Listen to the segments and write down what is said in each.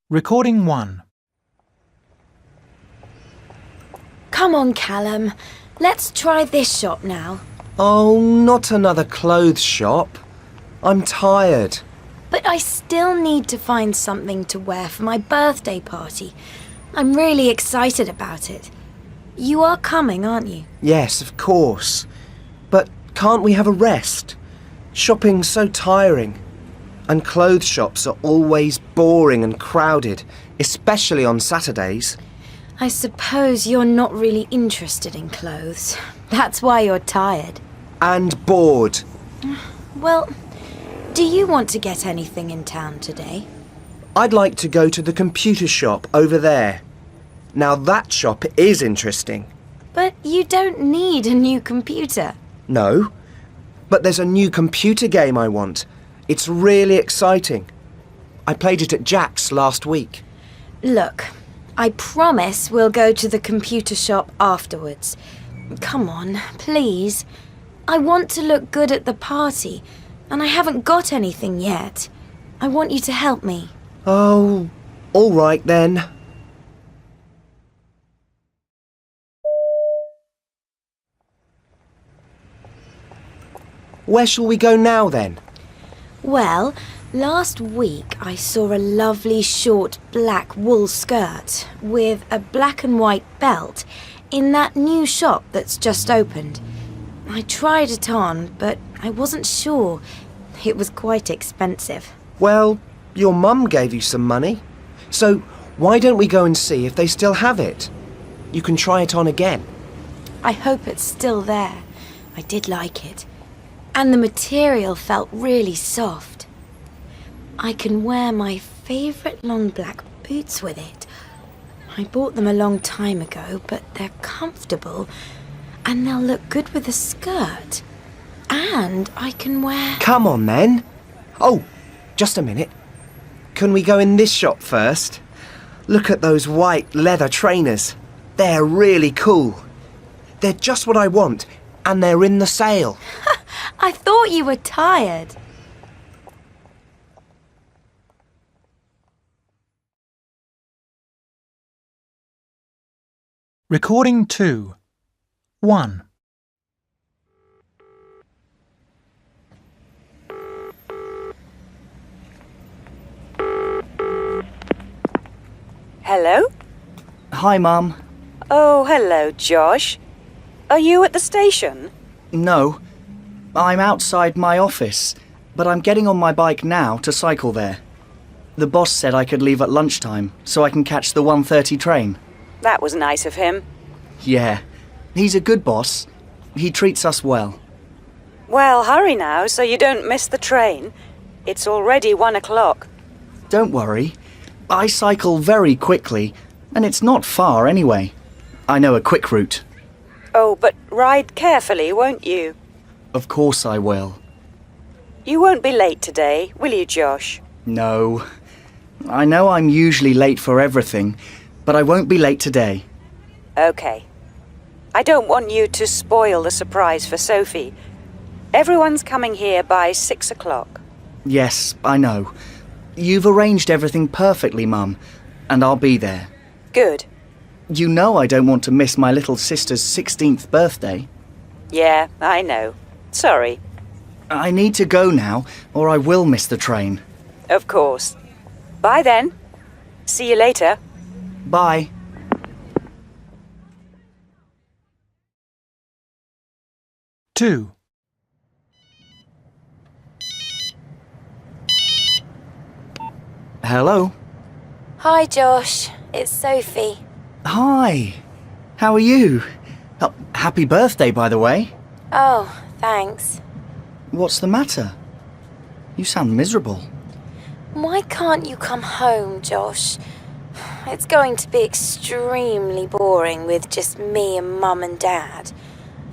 Recording 1. Come on, Callum. Let's try this shop now. Oh, not another clothes shop. I'm tired. But I still need to find something to wear for my birthday party. I'm really excited about it. You are coming, aren't you? Yes, of course. But can't we have a rest? Shopping's so tiring. And clothes shops are always boring and crowded, especially on Saturdays. I suppose you're not really interested in clothes. That's why you're tired. And bored. Well, do you want to get anything in town today? I'd like to go to the computer shop over there. Now that shop is interesting. But you don't need a new computer. No, but there's a new computer game I want. It's really exciting. I played it at Jack's last week. Look, I promise we'll go to the computer shop afterwards. Come on, please. I want to look good at the party, and I haven't got anything yet. I want you to help me. Oh, all right then. Where shall we go now then? Well, last week I saw a lovely short black wool skirt with a black and white belt in that new shop that's just opened. I tried it on, but I wasn't sure. It was quite expensive. Well, your mum gave you some money. So why don't we go and see if they still have it? You can try it on again. I hope it's still there. I did like it. And the material felt really soft. I can wear my favourite long black boots with it. I bought them a long time ago, but they're comfortable and they'll look good with a skirt. And I can wear... Come on then. Oh, just a minute. Can we go in this shop first? Look at those white leather trainers. They're really cool. They're just what I want, and they're in the sale. I thought you were tired. Recording 2. 1. Hello? Hi, Mum. Oh, hello, Josh. Are you at the station? No, I'm outside my office, but I'm getting on my bike now to cycle there. The boss said I could leave at lunchtime, so I can catch the 1:30 train. That was nice of him. Yeah, he's a good boss. He treats us well. Well, hurry now so you don't miss the train. It's already 1 o'clock. Don't worry. I cycle very quickly, and it's not far anyway. I know a quick route. Oh, but ride carefully, won't you? Of course I will. You won't be late today, will you, Josh? No. I know I'm usually late for everything, but I won't be late today. Okay. I don't want you to spoil the surprise for Sophie. Everyone's coming here by 6 o'clock. Yes, I know. You've arranged everything perfectly, Mum, and I'll be there. Good. You know I don't want to miss my little sister's 16th birthday. Yeah, I know. Sorry. I need to go now, or I will miss the train. Of course. Bye then. See you later. Bye. Two. Hello? Hi, Josh. It's Sophie. Hi. How are you? Oh, happy birthday, by the way. Oh, thanks. What's the matter? You sound miserable. Why can't you come home, Josh? It's going to be extremely boring with just me and Mum and Dad.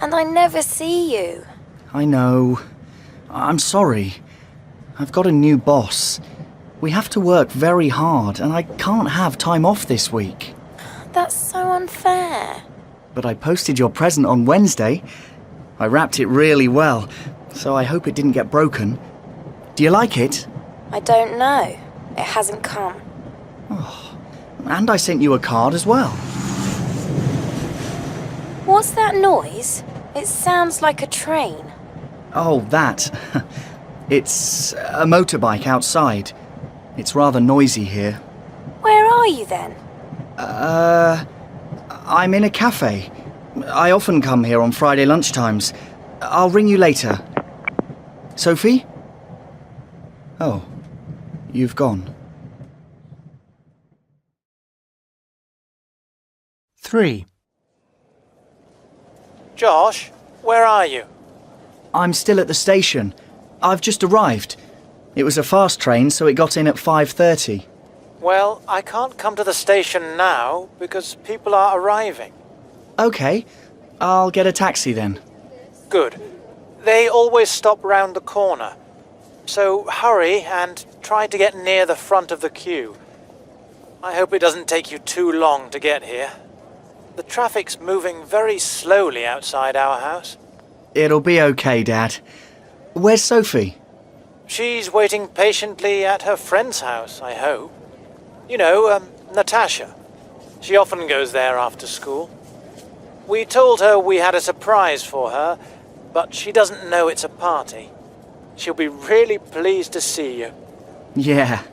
And I never see you. I know. I'm sorry. I've got a new boss. We have to work very hard, and I can't have time off this week. That's so unfair. But I posted your present on Wednesday. I wrapped it really well, so I hope it didn't get broken. Do you like it? I don't know. It hasn't come. And I sent you a card as well. What's that noise? It sounds like a train. Oh, that. It's a motorbike outside. It's rather noisy here. Where are you then? I'm in a cafe. I often come here on Friday lunchtimes. I'll ring you later. Sophie? Oh, you've gone. 3. Josh, where are you? I'm still at the station. I've just arrived. It was a fast train, so it got in at 5:30. Well, I can't come to the station now because people are arriving. Okay, I'll get a taxi then. Good. They always stop round the corner. So hurry and try to get near the front of the queue. I hope it doesn't take you too long to get here. The traffic's moving very slowly outside our house. It'll be okay, Dad. Where's Sophie? She's waiting patiently at her friend's house, I hope. You know, Natasha. She often goes there after school. We told her we had a surprise for her, but she doesn't know it's a party. She'll be really pleased to see you. Yeah,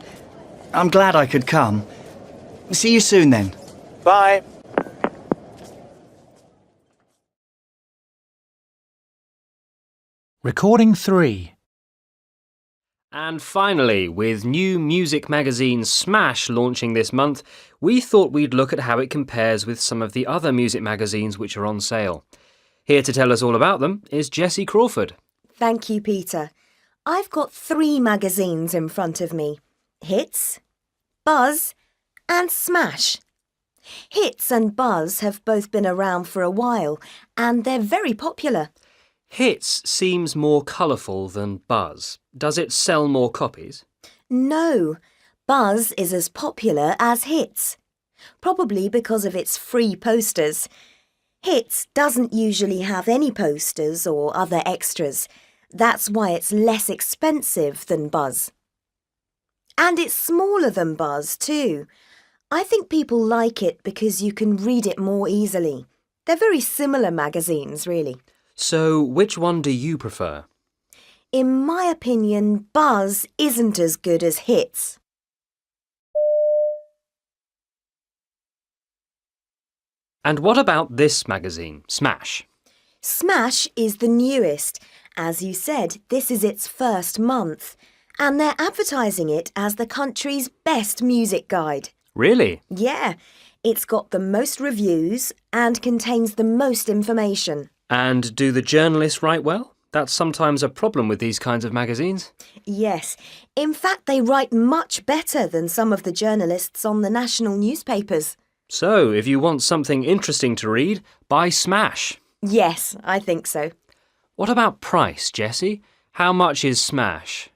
I'm glad I could come. See you soon then. Bye. Recording 3. And finally, with new music magazine Smash launching this month, we thought we'd look at how it compares with some of the other music magazines which are on sale. Here to tell us all about them is Jessie Crawford. Thank you, Peter. I've got 3 magazines in front of me. Hits, Buzz and Smash. Hits and Buzz have both been around for a while and they're very popular. Hits seems more colourful than Buzz. Does it sell more copies? No, Buzz is as popular as Hits, probably because of its free posters. Hits doesn't usually have any posters or other extras. That's why it's less expensive than Buzz. And it's smaller than Buzz too. I think people like it because you can read it more easily. They're very similar magazines, really. So, which one do you prefer? In my opinion, Buzz isn't as good as Hits. And what about this magazine, Smash? Smash is the newest. As you said, this is its first month. And they're advertising it as the country's best music guide. Really? Yeah, it's got the most reviews and contains the most information. And do the journalists write well? That's sometimes a problem with these kinds of magazines. Yes, in fact they write much better than some of the journalists on the national newspapers. So, if you want something interesting to read, buy Smash. Yes, I think so. What about price, Jessie? How much is Smash?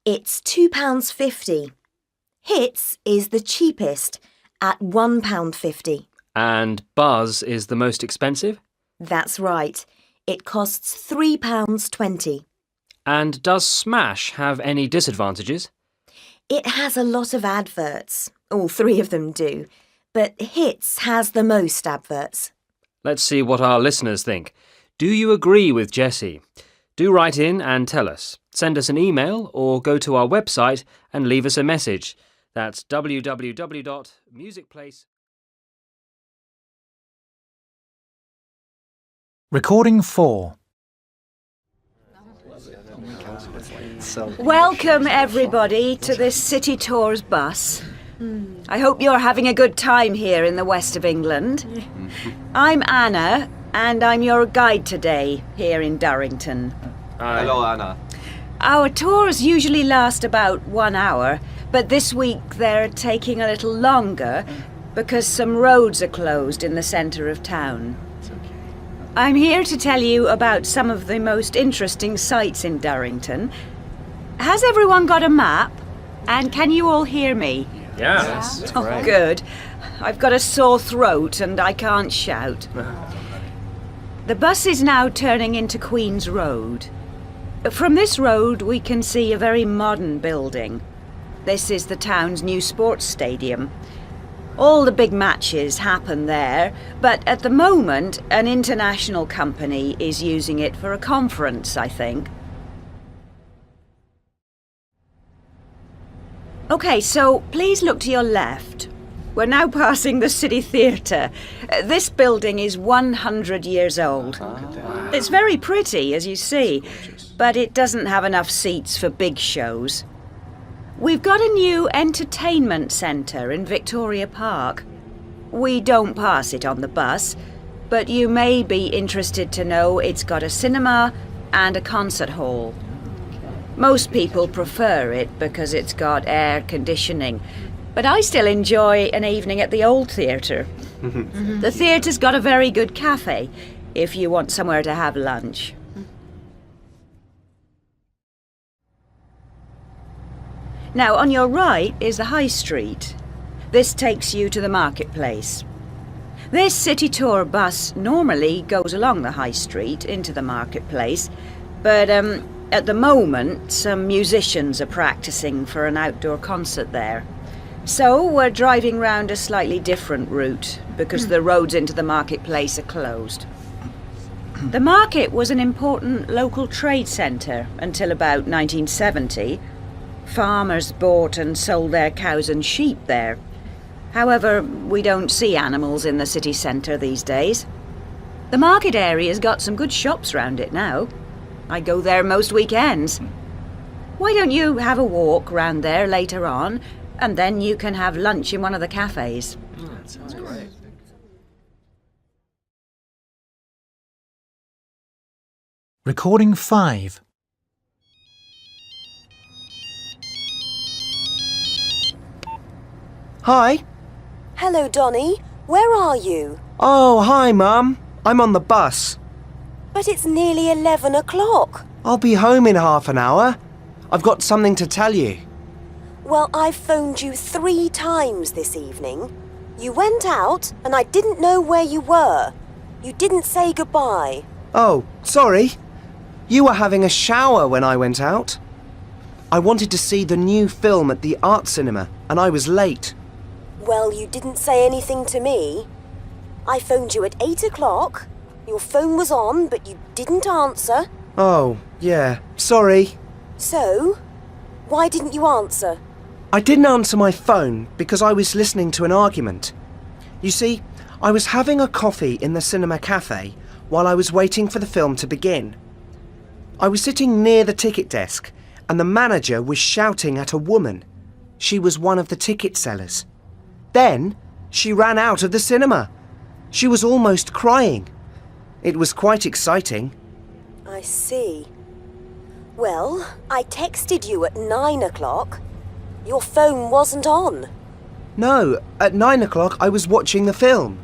It's £2.50. Hits is the cheapest at £1.50. And Buzz is the most expensive? That's right. It costs £3.20. And does Smash have any disadvantages? It has a lot of adverts. All 3 of them do. But Hits has the most adverts. Let's see what our listeners think. Do you agree with Jessie? Do write in and tell us. Send us an email or go to our website and leave us a message. That's www.musicplace. Recording 4. Welcome, everybody, to this City Tours bus. I hope you're having a good time here in the west of England. I'm Anna, and I'm your guide today here in Durrington. Hello, Anna. Our tours usually last about 1 hour, but this week they're taking a little longer because some roads are closed in the centre of town. I'm here to tell you about some of the most interesting sights in Durrington. Has everyone got a map? And can you all hear me? Yes. Oh, good. I've got a sore throat and I can't shout. The bus is now turning into Queen's Road. From this road we can see a very modern building. This is the town's new sports stadium. All the big matches happen there, but at the moment, an international company is using it for a conference, I think. OK, so please look to your left. We're now passing the City Theatre. This building is 100 years old. It's very pretty, as you see, but it doesn't have enough seats for big shows. We've got a new entertainment centre in Victoria Park. We don't pass it on the bus, but you may be interested to know it's got a cinema and a concert hall. Most people prefer it because it's got air conditioning, but I still enjoy an evening at the old theatre. The theatre's got a very good cafe if you want somewhere to have lunch. Now, on your right is the High Street. This takes you to the marketplace. This city tour bus normally goes along the High Street into the marketplace, but at the moment some musicians are practicing for an outdoor concert there. So we're driving round a slightly different route because the roads into the marketplace are closed. The market was an important local trade centre until about 1970. Farmers bought and sold their cows and sheep there. However, we don't see animals in the city centre these days. The market area's got some good shops round it now. I go there most weekends. Why don't you have a walk round there later on, and then you can have lunch in one of the cafes? That sounds great. Recording 5. Hi. Hello, Donny. Where are you? Oh, hi, Mum. I'm on the bus. But it's nearly 11 o'clock. I'll be home in half an hour. I've got something to tell you. Well, I've phoned you 3 times this evening. You went out and I didn't know where you were. You didn't say goodbye. Oh, sorry. You were having a shower when I went out. I wanted to see the new film at the art cinema and I was late. Well, you didn't say anything to me. I phoned you at 8 o'clock. Your phone was on, but you didn't answer. Oh, yeah, sorry. So, why didn't you answer? I didn't answer my phone because I was listening to an argument. You see, I was having a coffee in the cinema cafe while I was waiting for the film to begin. I was sitting near the ticket desk and the manager was shouting at a woman. She was one of the ticket sellers. Then she ran out of the cinema. She was almost crying. It was quite exciting. I see. Well, I texted you at 9 o'clock. Your phone wasn't on. No, at 9 o'clock I was watching the film.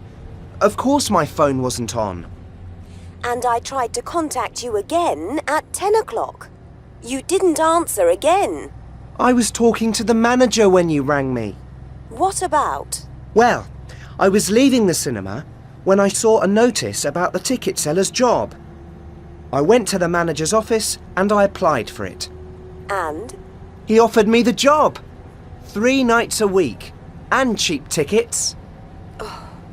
Of course my phone wasn't on. And I tried to contact you again at 10 o'clock. You didn't answer again. I was talking to the manager when you rang me. What about? Well, I was leaving the cinema when I saw a notice about the ticket seller's job. I went to the manager's office and I applied for it. And? He offered me the job. 3 nights a week. And cheap tickets.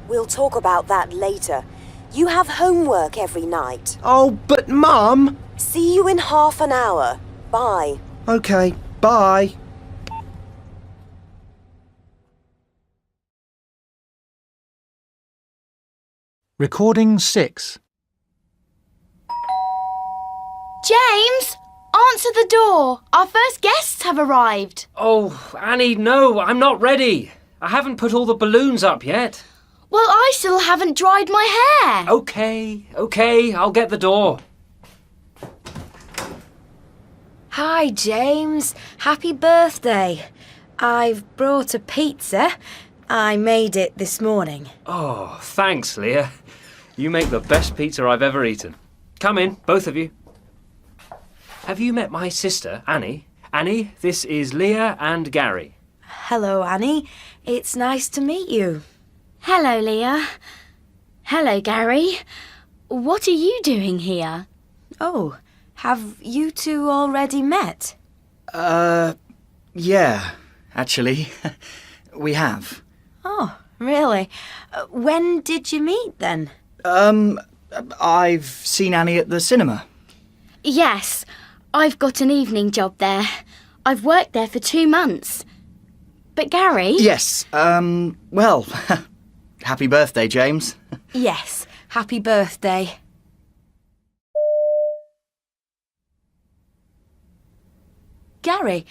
We'll talk about that later. You have homework every night. Oh, but Mum! See you in half an hour. Bye. OK, bye. Recording 6. James, answer the door. Our first guests have arrived. Oh, Annie, no, I'm not ready. I haven't put all the balloons up yet. Well, I still haven't dried my hair. OK, I'll get the door. Hi, James. Happy birthday. I've brought a pizza. I made it this morning. Oh, thanks, Leah. You make the best pizza I've ever eaten. Come in, both of you. Have you met my sister, Annie? Annie, this is Leah and Gary. Hello, Annie. It's nice to meet you. Hello, Leah. Hello, Gary. What are you doing here? Oh, have you two already met? Yeah. actually. We have. Oh, really? When did you meet then? I've seen Annie at the cinema. Yes, I've got an evening job there. I've worked there for 2 months. But Gary... Yes, well, happy birthday, James. Yes, happy birthday. Gary,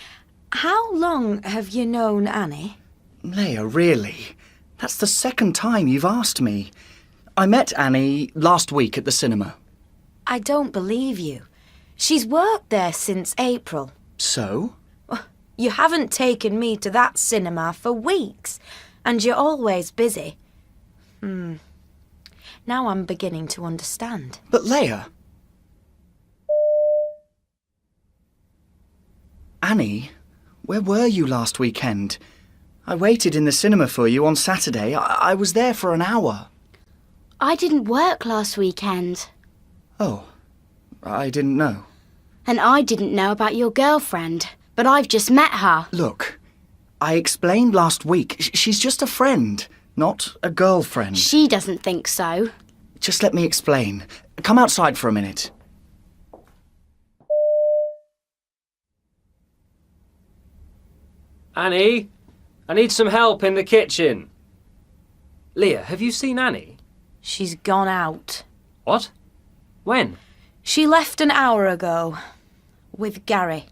how long have you known Annie? Leia, really? That's the second time you've asked me. I met Annie last week at the cinema. I don't believe you. She's worked there since April. So? You haven't taken me to that cinema for weeks, and you're always busy. Now I'm beginning to understand. But Leia... Annie, where were you last weekend? I waited in the cinema for you on Saturday. I was there for an hour. I didn't work last weekend. Oh, I didn't know. And I didn't know about your girlfriend, but I've just met her. Look, I explained last week. She's just a friend, not a girlfriend. She doesn't think so. Just let me explain. Come outside for a minute. Annie, I need some help in the kitchen. Leah, have you seen Annie? She's gone out. What? When? She left an hour ago. With Gary.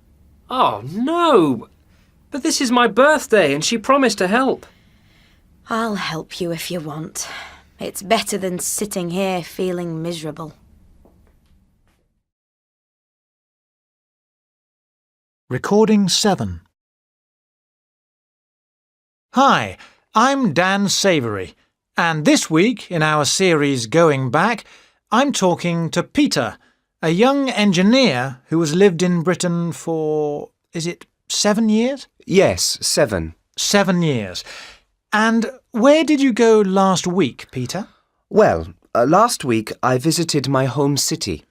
Oh, no! But this is my birthday and she promised to help. I'll help you if you want. It's better than sitting here feeling miserable. Recording 7. Hi, I'm Dan Savory, and this week in our series Going Back, I'm talking to Peter, a young engineer who has lived in Britain for, is it 7 years? Yes, 7. 7 years. And where did you go last week, Peter? Well, last week I visited my home city.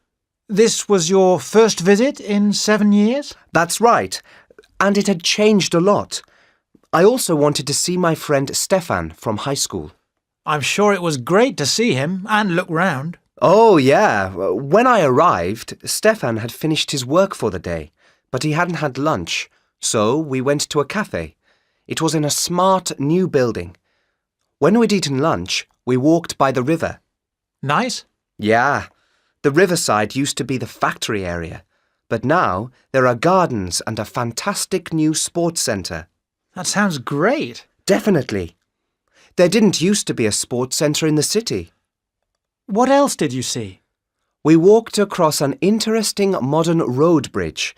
This was your first visit in 7 years? That's right, and it had changed a lot. I also wanted to see my friend Stefan from high school. I'm sure it was great to see him and look round. Oh, yeah. When I arrived, Stefan had finished his work for the day, but he hadn't had lunch, so we went to a cafe. It was in a smart new building. When we'd eaten lunch, we walked by the river. Nice? Yeah. The riverside used to be the factory area, but now there are gardens and a fantastic new sports centre. That sounds great. Definitely. There didn't used to be a sports centre in the city. What else did you see? We walked across an interesting modern road bridge.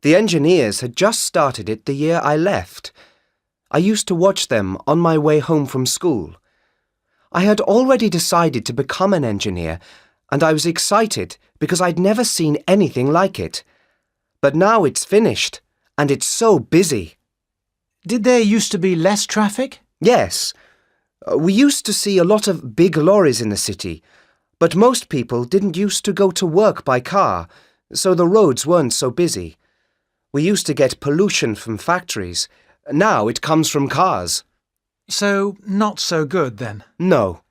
The engineers had just started it the year I left. I used to watch them on my way home from school. I had already decided to become an engineer, and I was excited because I'd never seen anything like it. But now it's finished, and it's so busy. Did there used to be less traffic? Yes. We used to see a lot of big lorries in the city, but most people didn't used to go to work by car, so the roads weren't so busy. We used to get pollution from factories. Now it comes from cars. So, not so good then? No.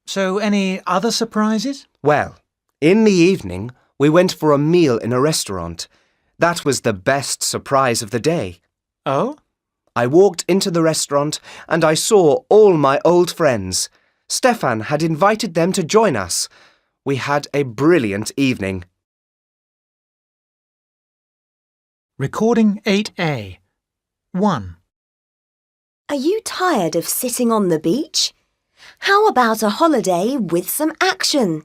So, any other surprises? Well, in the evening, we went for a meal in a restaurant. That was the best surprise of the day. Oh? I walked into the restaurant and I saw all my old friends. Stefan had invited them to join us. We had a brilliant evening. Recording 8A. 1. Are you tired of sitting on the beach? How about a holiday with some action?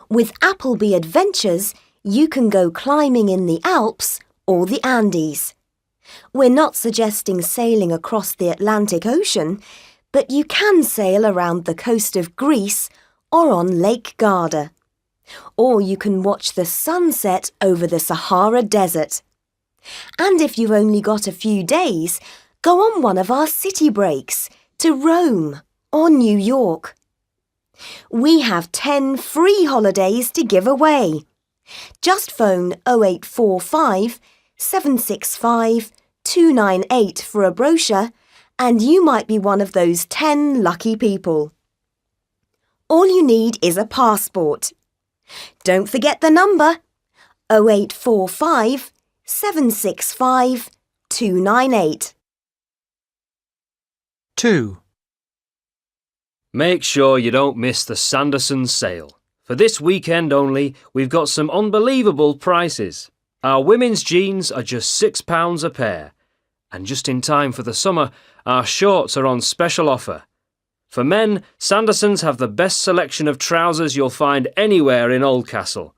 With Appleby Adventures, you can go climbing in the Alps or the Andes. We're not suggesting sailing across the Atlantic Ocean, but you can sail around the coast of Greece or on Lake Garda. Or you can watch the sunset over the Sahara Desert. And if you've only got a few days, go on one of our city breaks to Rome or New York. We have 10 free holidays to give away. Just phone 0845 765 298 for a brochure, and you might be one of those 10 lucky people. All you need is a passport. Don't forget the number 0845 765 298. 2. Make sure you don't miss the Sanderson sale. For this weekend only, we've got some unbelievable prices. Our women's jeans are just £6 a pair. And just in time for the summer, our shorts are on special offer. For men, Sandersons have the best selection of trousers you'll find anywhere in Oldcastle.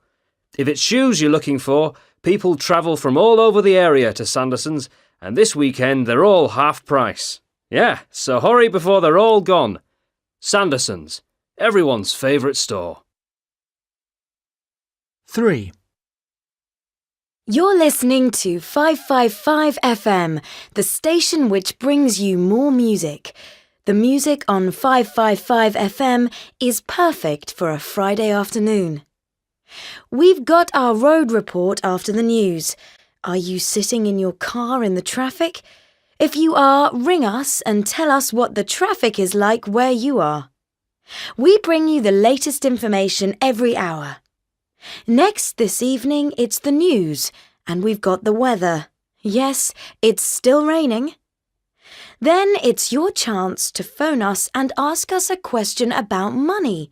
If it's shoes you're looking for, people travel from all over the area to Sandersons, and this weekend they're all half price. Yeah, so hurry before they're all gone. Sandersons, everyone's favourite store. 3. You're listening to 555 FM, the station which brings you more music. The music on 555 FM is perfect for a Friday afternoon. We've got our road report after the news. Are you sitting in your car in the traffic? If you are, ring us and tell us what the traffic is like where you are. We bring you the latest information every hour. Next this evening, it's the news, and we've got the weather. Yes, it's still raining. Then it's your chance to phone us and ask us a question about money.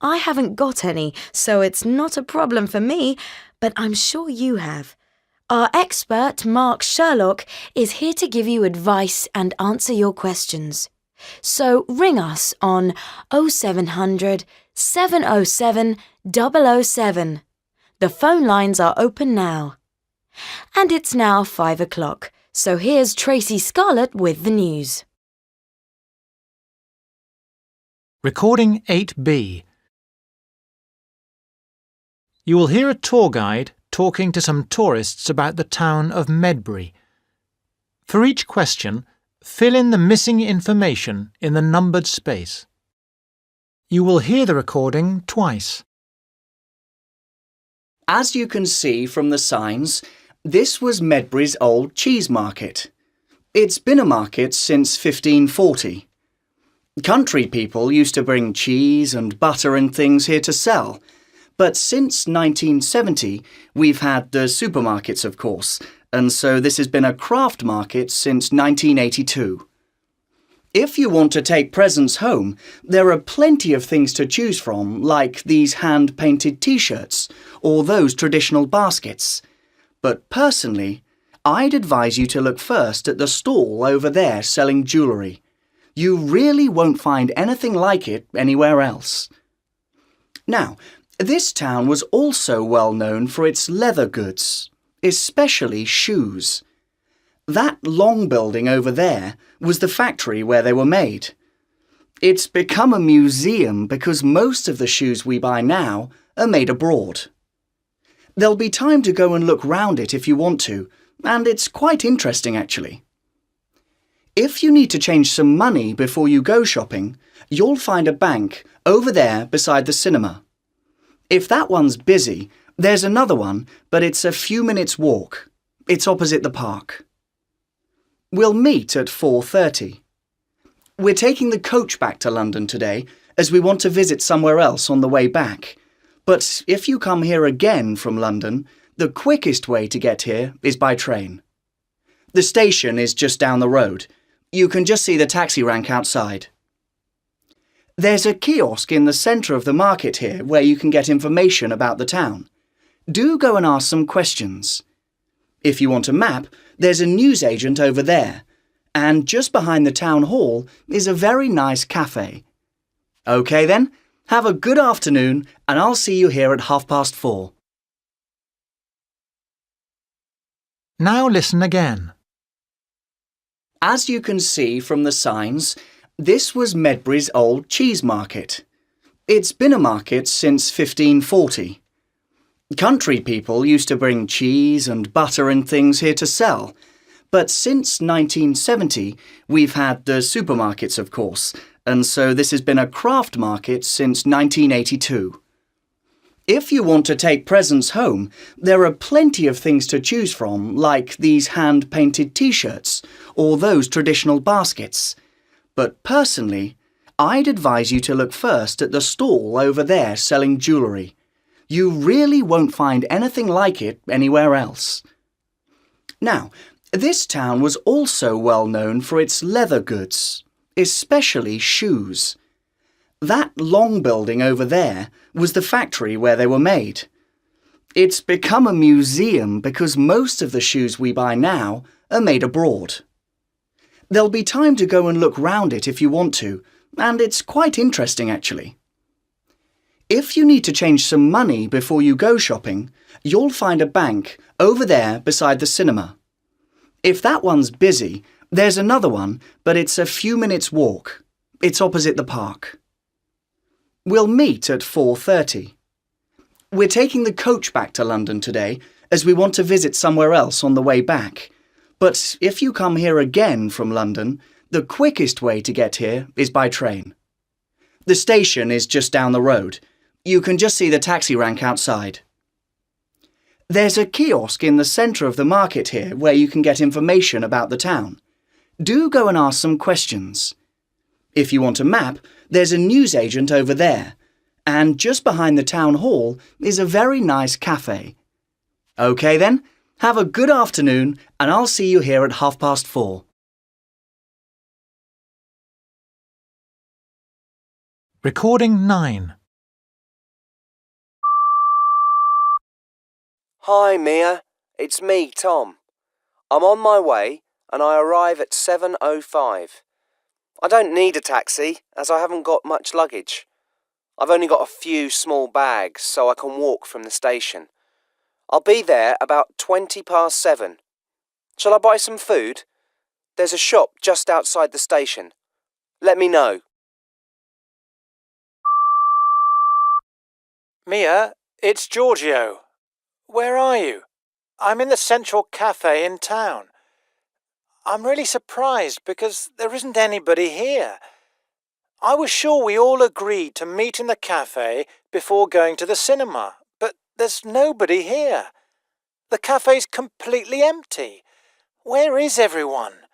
I haven't got any, so it's not a problem for me, but I'm sure you have. Our expert, Mark Sherlock, is here to give you advice and answer your questions. So ring us on 0700 707 007. The phone lines are open now. And it's now 5 o'clock, so here's Tracy Scarlett with the news. Recording 8B. You will hear a tour guide talking to some tourists about the town of Medbury. For each question, fill in the missing information in the numbered space. You will hear the recording twice. As you can see from the signs, this was Medbury's old cheese market. It's been a market since 1540. Country people used to bring cheese and butter and things here to sell, but since 1970 we've had the supermarkets, of course, and so this has been a craft market since 1982. If you want to take presents home, there are plenty of things to choose from, like these hand-painted t-shirts or those traditional baskets. But personally, I'd advise you to look first at the stall over there selling jewellery. You really won't find anything like it anywhere else. Now, this town was also well known for its leather goods, especially shoes. That long building over there was the factory where they were made. It's become a museum because most of the shoes we buy now are made abroad. There'll be time to go and look round it if you want to, and it's quite interesting actually. If you need to change some money before you go shopping, you'll find a bank over there beside the cinema. If that one's busy, there's another one, but it's a few minutes' walk. It's opposite the park. We'll meet at 4:30. We're taking the coach back to London today, as we want to visit somewhere else on the way back. But if you come here again from London, the quickest way to get here is by train. The station is just down the road. You can just see the taxi rank outside. There's a kiosk in the centre of the market here where you can get information about the town. Do go and ask some questions. If you want a map, there's a newsagent over there. And just behind the town hall is a very nice cafe. OK then, have a good afternoon and I'll see you here at 4:30. Now listen again. As you can see from the signs, this was Medbury's old cheese market. It's been a market since 1540. Country people used to bring cheese and butter and things here to sell, but since 1970 we've had the supermarkets, of course, and so this has been a craft market since 1982. If you want to take presents home, there are plenty of things to choose from, like these hand-painted T-shirts or those traditional baskets. But personally, I'd advise you to look first at the stall over there selling jewellery. You really won't find anything like it anywhere else. Now, this town was also well known for its leather goods, especially shoes. That long building over there was the factory where they were made. It's become a museum because most of the shoes we buy now are made abroad. There'll be time to go and look round it if you want to, and it's quite interesting actually. If you need to change some money before you go shopping, you'll find a bank over there beside the cinema. If that one's busy, there's another one, but it's a few minutes' walk. It's opposite the park. We'll meet at 4:30. We're taking the coach back to London today, as we want to visit somewhere else on the way back. But if you come here again from London, the quickest way to get here is by train. The station is just down the road. You can just see the taxi rank outside. There's a kiosk in the centre of the market here where you can get information about the town. Do go and ask some questions. If you want a map, there's a newsagent over there. And just behind the town hall is a very nice cafe. OK then, have a good afternoon and I'll see you here at 4:30. Recording 9. Hi, Mia. It's me, Tom. I'm on my way and I arrive at 7:05. I don't need a taxi as I haven't got much luggage. I've only got a few small bags so I can walk from the station. I'll be there about 7:20. Shall I buy some food? There's a shop just outside the station. Let me know. Mia, it's Giorgio. Where are you? I'm in the Central Cafe in town. I'm really surprised because there isn't anybody here. I was sure we all agreed to meet in the cafe before going to the cinema, but there's nobody here. The cafe's completely empty. Where is everyone?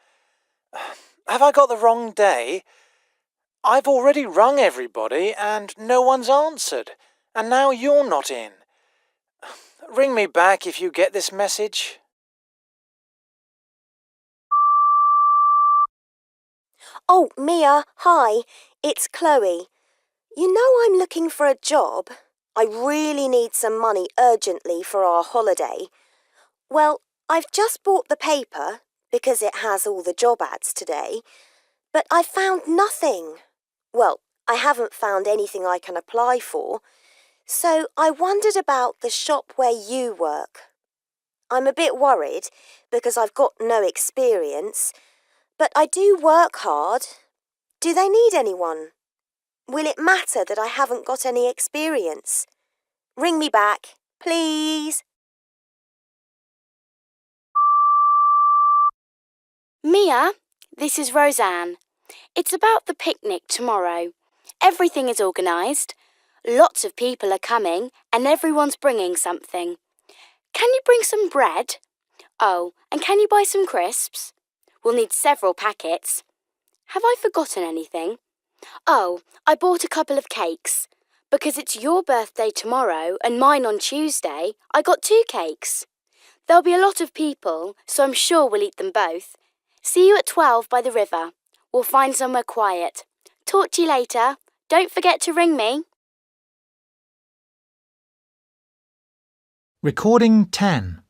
Have I got the wrong day? I've already rung everybody and no one's answered, and now you're not in. Ring me back if you get this message. Oh, Mia, hi. It's Chloe. You know I'm looking for a job. I really need some money urgently for our holiday. Well, I've just bought the paper because it has all the job ads today, but I've found nothing. Well, I haven't found anything I can apply for, so I wondered about the shop where you work. I'm a bit worried because I've got no experience, but I do work hard. Do they need anyone? Will it matter that I haven't got any experience? Ring me back, please. Mia, this is Roseanne. It's about the picnic tomorrow. Everything is organised. Lots of people are coming and everyone's bringing something. Can you bring some bread? Oh, and can you buy some crisps? We'll need several packets. Have I forgotten anything? Oh, I bought a couple of cakes. Because it's your birthday tomorrow and mine on Tuesday, I got 2 cakes. There'll be a lot of people, so I'm sure we'll eat them both. See you at 12 by the river. We'll find somewhere quiet. Talk to you later. Don't forget to ring me. Recording 10.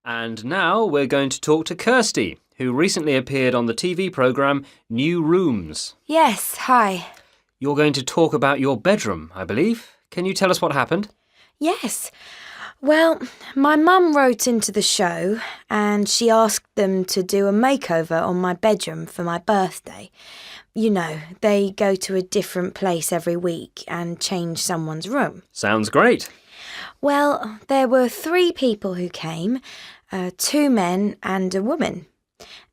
And now we're going to talk to Kirsty, who recently appeared on the TV programme New Rooms. Yes, hi. You're going to talk about your bedroom, I believe. Can you tell us what happened? Yes. Well, my mum wrote into the show and she asked them to do a makeover on my bedroom for my birthday. You know, they go to a different place every week and change someone's room. Sounds great. Well, there were 3 people who came, 2 men and a woman.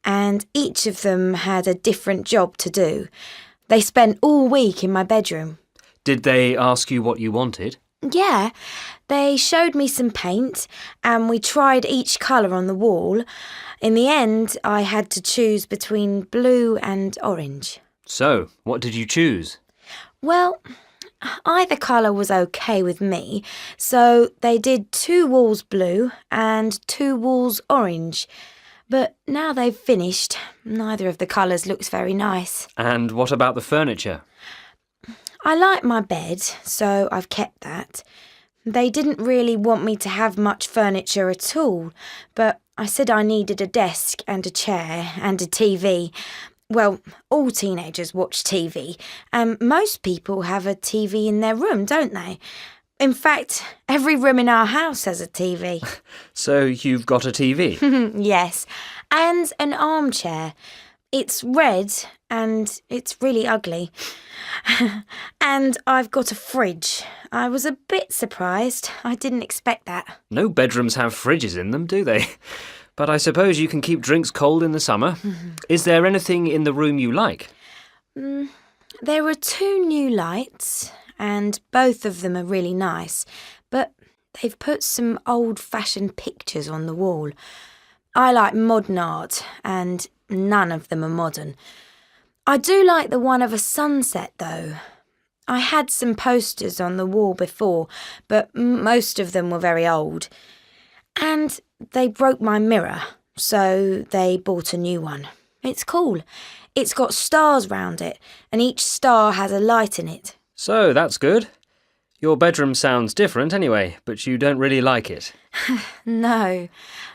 And each of them had a different job to do. They spent all week in my bedroom. Did they ask you what you wanted? Yeah, they showed me some paint and we tried each colour on the wall. In the end, I had to choose between blue and orange. So, what did you choose? Well, either colour was okay with me, so they did 2 walls blue and 2 walls orange. But now they've finished, neither of the colours looks very nice. And what about the furniture? I like my bed, so I've kept that. They didn't really want me to have much furniture at all, but I said I needed a desk and a chair and a TV. Well, all teenagers watch TV, and most people have a TV in their room, don't they? In fact, every room in our house has a TV. So, you've got a TV? Yes, and an armchair. It's red and it's really ugly. And I've got a fridge. I was a bit surprised. I didn't expect that. No bedrooms have fridges in them, do they? But I suppose you can keep drinks cold in the summer. Is there anything in the room you like? There are 2 new lights, and both of them are really nice, but they've put some old-fashioned pictures on the wall. I like modern art, and none of them are modern. I do like the one of a sunset, though. I had some posters on the wall before, but most of them were very old. And they broke my mirror, so they bought a new one. It's cool. It's got stars round it, and each star has a light in it. So, that's good. Your bedroom sounds different anyway, but you don't really like it. No,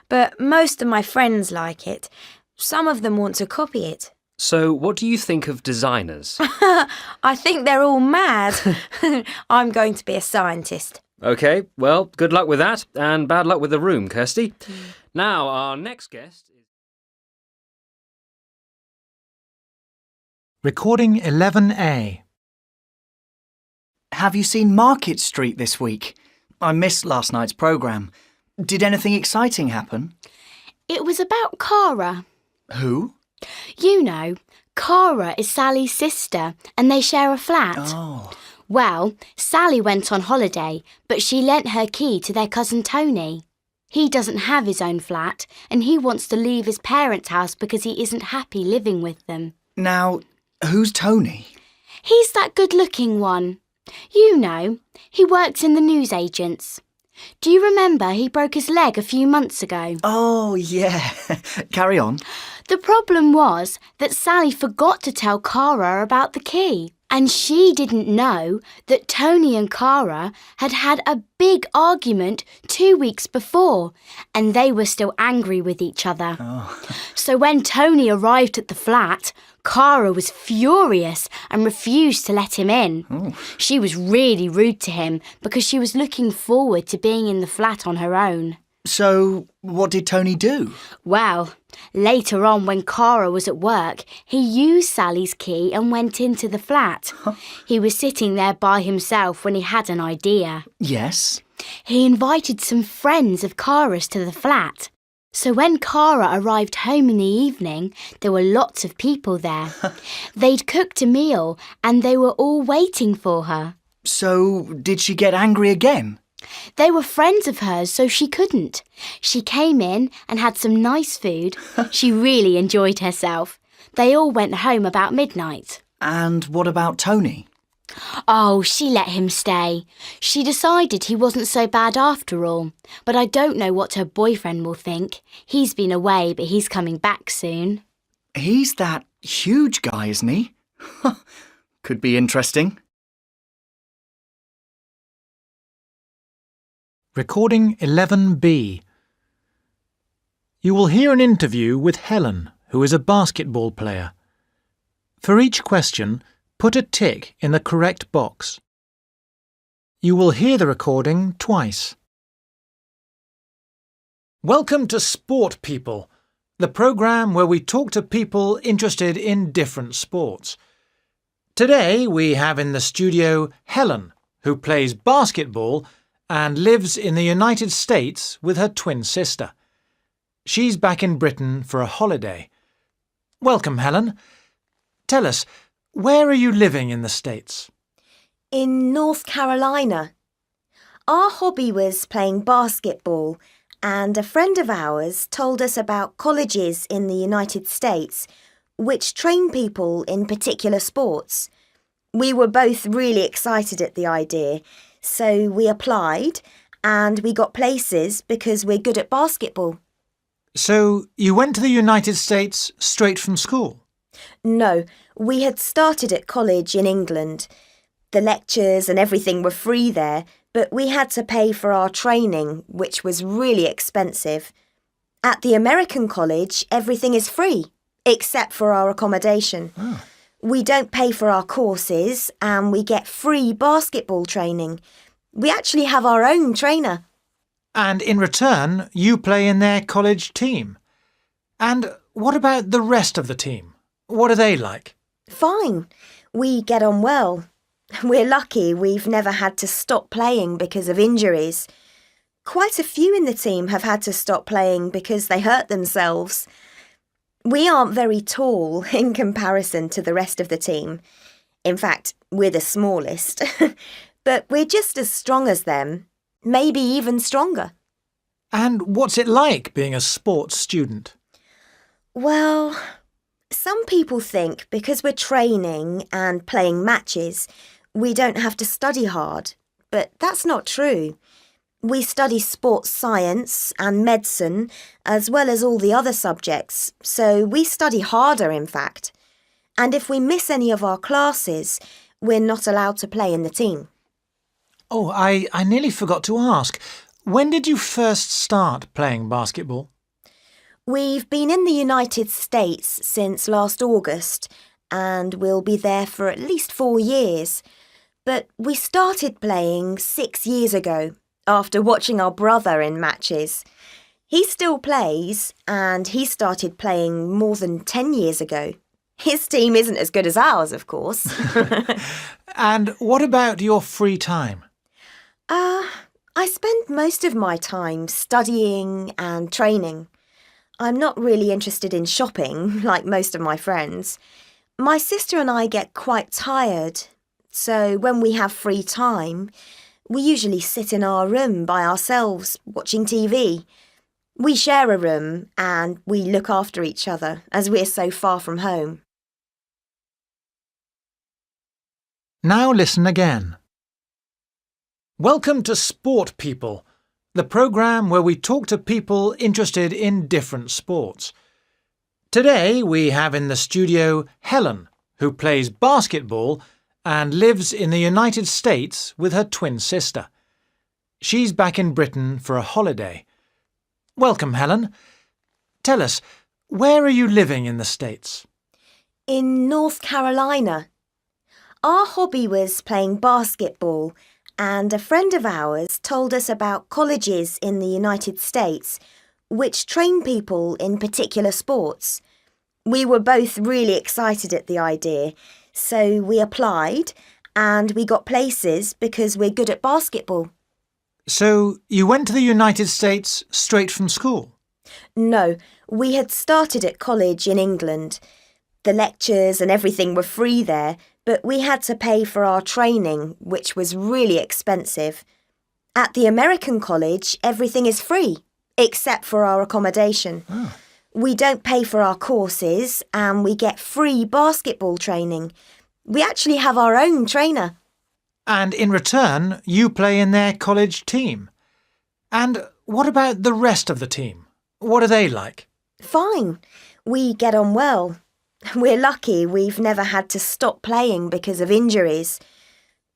but most of my friends like it. Some of them want to copy it. So, what do you think of designers? I think they're all mad. I'm going to be a scientist. OK, well, good luck with that, and bad luck with the room, Kirsty. Now, our next guest is... Recording 11A. Have you seen Market Street this week? I missed last night's programme. Did anything exciting happen? It was about Cara. Who? You know, Cara is Sally's sister and they share a flat. Oh. Well, Sally went on holiday, but she lent her key to their cousin Tony. He doesn't have his own flat and he wants to leave his parents' house because he isn't happy living with them. Now, who's Tony? He's that good-looking one. You know, he works in the newsagents. Do you remember he broke his leg a few months ago? Oh, yeah. Carry on. The problem was that Sally forgot to tell Cara about the key. And she didn't know that Tony and Cara had had a big argument 2 weeks before, and they were still angry with each other. Oh. So when Tony arrived at the flat, Cara was furious and refused to let him in. Oh. She was really rude to him because she was looking forward to being in the flat on her own. So, what did Tony do? Well, later on when Cara was at work, he used Sally's key and went into the flat. He was sitting there by himself when he had an idea. Yes. He invited some friends of Cara's to the flat. So when Cara arrived home in the evening, there were lots of people there. They'd cooked a meal and they were all waiting for her. So, did she get angry again? They were friends of hers, so she couldn't. She came in and had some nice food. She really enjoyed herself. They all went home about midnight. And what about Tony? Oh, she let him stay. She decided he wasn't so bad after all. But I don't know what her boyfriend will think. He's been away, but he's coming back soon. He's that huge guy, isn't he? Could be interesting. Recording 11B. You will hear an interview with Helen, who is a basketball player. For each question, put a tick in the correct box. You will hear the recording twice. Welcome to Sport People, the programme where we talk to people interested in different sports. Today we have in the studio Helen, who plays basketball and lives in the United States with her twin sister. She's back in Britain for a holiday. Welcome, Helen. Tell us, where are you living in the States? In North Carolina. Our hobby was playing basketball, and a friend of ours told us about colleges in the United States which train people in particular sports. We were both really excited at the idea, so we applied and we got places because we're good at basketball. So you went to the United States straight from school? No, we had started at college in England. The lectures and everything were free there, but we had to pay for our training, which was really expensive. At the American college, everything is free, except for our accommodation. Oh. We don't pay for our courses and we get free basketball training. We actually have our own trainer. And in return, you play in their college team. And what about the rest of the team? What are they like? Fine. We get on well. We're lucky we've never had to stop playing because of injuries. Quite a few in the team have had to stop playing because they hurt themselves. We aren't very tall in comparison to the rest of the team. In fact, we're the smallest. But we're just as strong as them, maybe even stronger. And what's it like being a sports student? Well, some people think because we're training and playing matches, we don't have to study hard, but that's not true. We study sports science and medicine, as well as all the other subjects, so we study harder, in fact. And if we miss any of our classes, we're not allowed to play in the team. Oh, I nearly forgot to ask. When did you first start playing basketball? We've been in the United States since last August, and we'll be there for at least 4 years. But we started playing 6 years ago, after watching our brother in matches. He still plays, and he started playing more than 10 years ago. His team isn't as good as ours, of course. And what about your free time? I spend most of my time studying and training. I'm not really interested in shopping, like most of my friends. My sister and I get quite tired, so when we have free time, we usually sit in our room by ourselves, watching TV. We share a room and we look after each other, as we're so far from home. Now listen again. Welcome to Sport People, the programme where we talk to people interested in different sports. Today we have in the studio Helen, who plays basketball and lives in the United States with her twin sister. She's back in Britain for a holiday. Welcome, Helen. Tell us, where are you living in the States? In North Carolina. Our hobby was playing basketball, and a friend of ours told us about colleges in the United States which train people in particular sports. We were both really excited at the idea, so we applied and we got places because we're good at basketball. So you went to the United States straight from school? No, we had started at college in England. The lectures and everything were free there, but we had to pay for our training, which was really expensive. At the American college, everything is free, except for our accommodation. Oh. We don't pay for our courses and we get free basketball training. We actually have our own trainer. And in return, you play in their college team. And what about the rest of the team? What are they like? Fine. We get on well. We're lucky we've never had to stop playing because of injuries.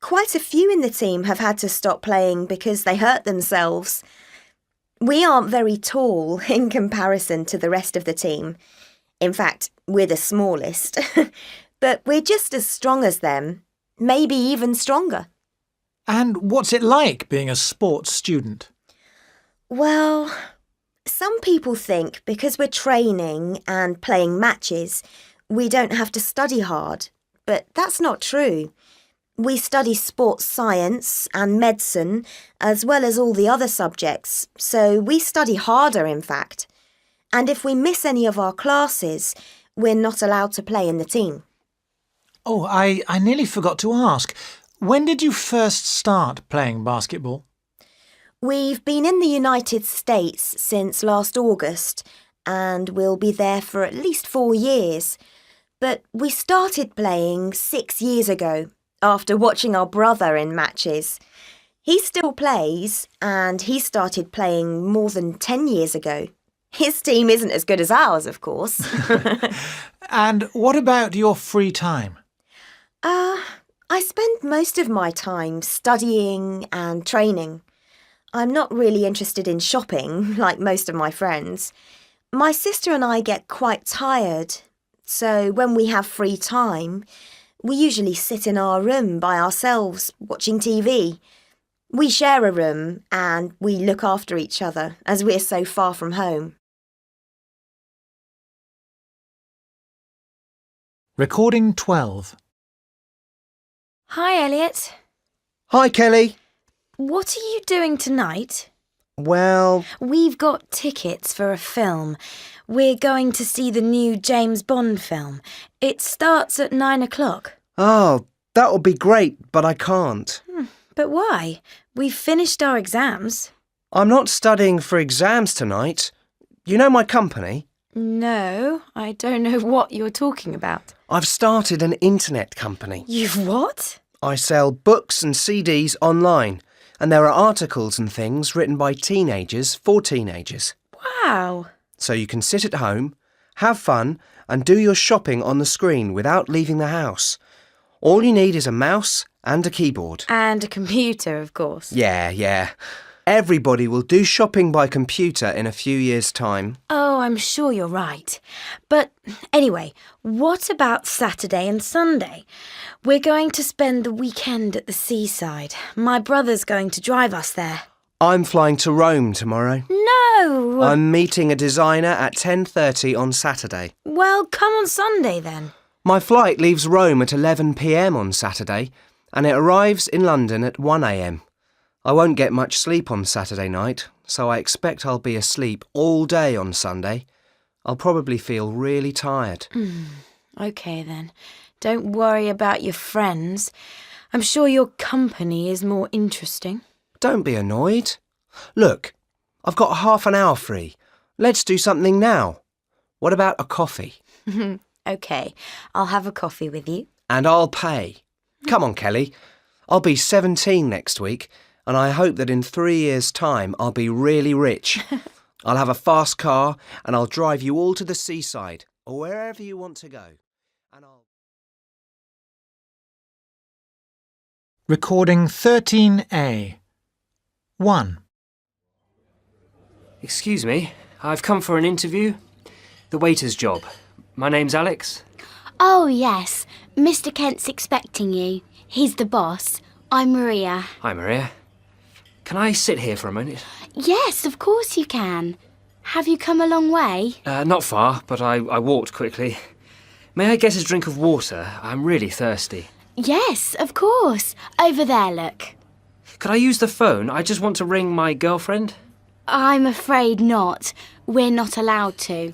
Quite a few in the team have had to stop playing because they hurt themselves. We aren't very tall in comparison to the rest of the team. In fact, we're the smallest. But we're just as strong as them, maybe even stronger. And what's it like being a sports student? Well, some people think because we're training and playing matches, we don't have to study hard, but that's not true. We study sports science and medicine, as well as all the other subjects, so we study harder, in fact. And if we miss any of our classes, we're not allowed to play in the team. Oh, I nearly forgot to ask. When did you first start playing basketball? We've been in the United States since last August, and we'll be there for at least 4 years. But we started playing 6 years ago, after watching our brother in matches. He still plays, and he started playing more than 10 years ago. His team isn't as good as ours, of course. And what about your free time? I spend most of my time studying and training. I'm not really interested in shopping, like most of my friends. My sister and I get quite tired, so when we have free time, we usually sit in our room by ourselves, watching TV. We share a room and we look after each other, as we're so far from home. Recording 12. Hi, Elliot. Hi, Kelly. What are you doing tonight? Well, We've got tickets for a film. We're going to see the new James Bond film. It starts at 9 o'clock. oh, that would be great, but I can't. But why? We've finished our exams. I'm not studying for exams tonight. You know my company? No, I don't know what you're talking about. I've started an internet company. You've what? I sell books and CDs online, and there are articles and things written by teenagers for teenagers. Wow. So you can sit at home, have fun, and do your shopping on the screen without leaving the house. All you need is a mouse and a keyboard. And a computer, of course. Yeah. Everybody will do shopping by computer in a few years' time. Oh, I'm sure you're right. But anyway, what about Saturday and Sunday? We're going to spend the weekend at the seaside. My brother's going to drive us there. I'm flying to Rome tomorrow. No! I'm meeting a designer at 10:30 on Saturday. Well, come on Sunday then. My flight leaves Rome at 11 p.m. on Saturday, and it arrives in London at 1 a.m. I won't get much sleep on Saturday night, so I expect I'll be asleep all day on Sunday. I'll probably feel really tired. OK then. Don't worry about your friends. I'm sure your company is more interesting. Don't be annoyed. Look, I've got half an hour free. Let's do something now. What about a coffee? OK, I'll have a coffee with you. And I'll pay. Come on, Kelly. I'll be 17 next week, and I hope that in 3 years' time I'll be really rich. I'll have a fast car, and I'll drive you all to the seaside, or wherever you want to go. And I'll... Recording 13A. 1. Excuse me, I've come for an interview. The waiter's job. My name's Alex. Oh, yes. Mr. Kent's expecting you. He's the boss. I'm Maria. Hi, Maria. Can I sit here for a minute? Yes, of course you can. Have you come a long way? Not far, but I walked quickly. May I get a drink of water? I'm really thirsty. Yes, of course. Over there, look. Could I use the phone? I just want to ring my girlfriend. I'm afraid not. We're not allowed to.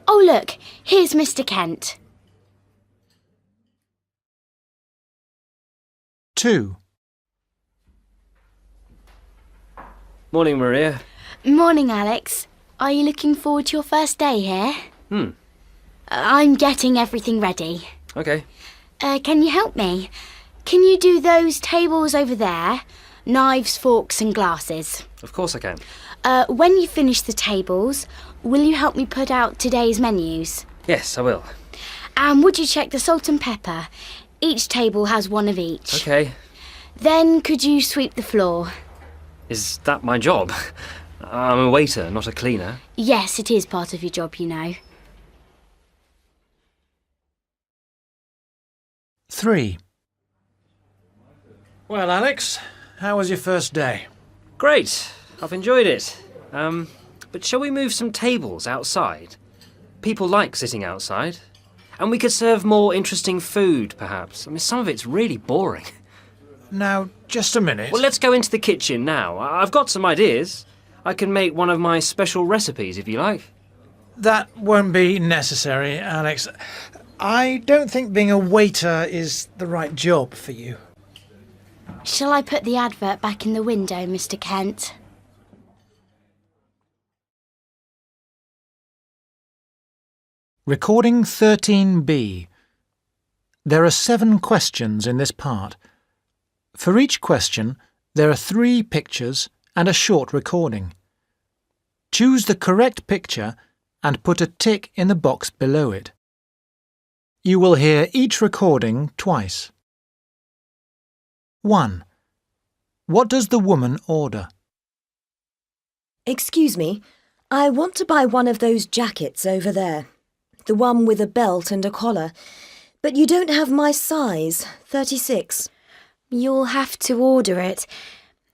Oh, look. Here's Mr. Kent. 2. Morning, Maria. Morning, Alex. Are you looking forward to your first day here? I'm getting everything ready. OK. Can you help me? Can you do those tables over there? Knives, forks and glasses. Of course I can. When you finish the tables, will you help me put out today's menus? Yes, I will. And would you check the salt and pepper? Each table has one of each. OK. Then could you sweep the floor? Is that my job? I'm a waiter, not a cleaner. Yes, it is part of your job, you know. 3. Well, Alex, how was your first day? Great. I've enjoyed it. But shall we move some tables outside? People like sitting outside. And we could serve more interesting food, perhaps. I mean, some of it's really boring. Now, just a minute. Well, let's go into the kitchen now. I've got some ideas. I can make one of my special recipes, if you like. That won't be necessary, Alex. I don't think being a waiter is the right job for you. Shall I put the advert back in the window, Mr. Kent? Recording 13B. There are 7 questions in this part. For each question, there are 3 pictures and a short recording. Choose the correct picture and put a tick in the box below it. You will hear each recording twice. 1. What does the woman order? Excuse me, I want to buy one of those jackets over there. The one with a belt and a collar. But you don't have my size, 36. You'll have to order it.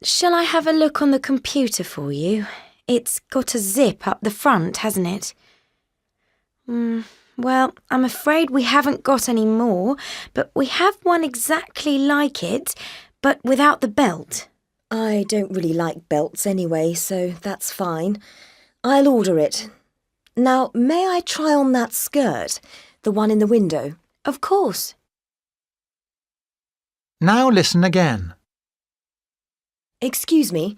Shall I have a look on the computer for you? It's got a zip up the front, hasn't it? Well, I'm afraid we haven't got any more, but we have one exactly like it, but without the belt. I don't really like belts anyway, so that's fine. I'll order it. Now, may I try on that skirt, the one in the window? Of course. Now listen again. Excuse me,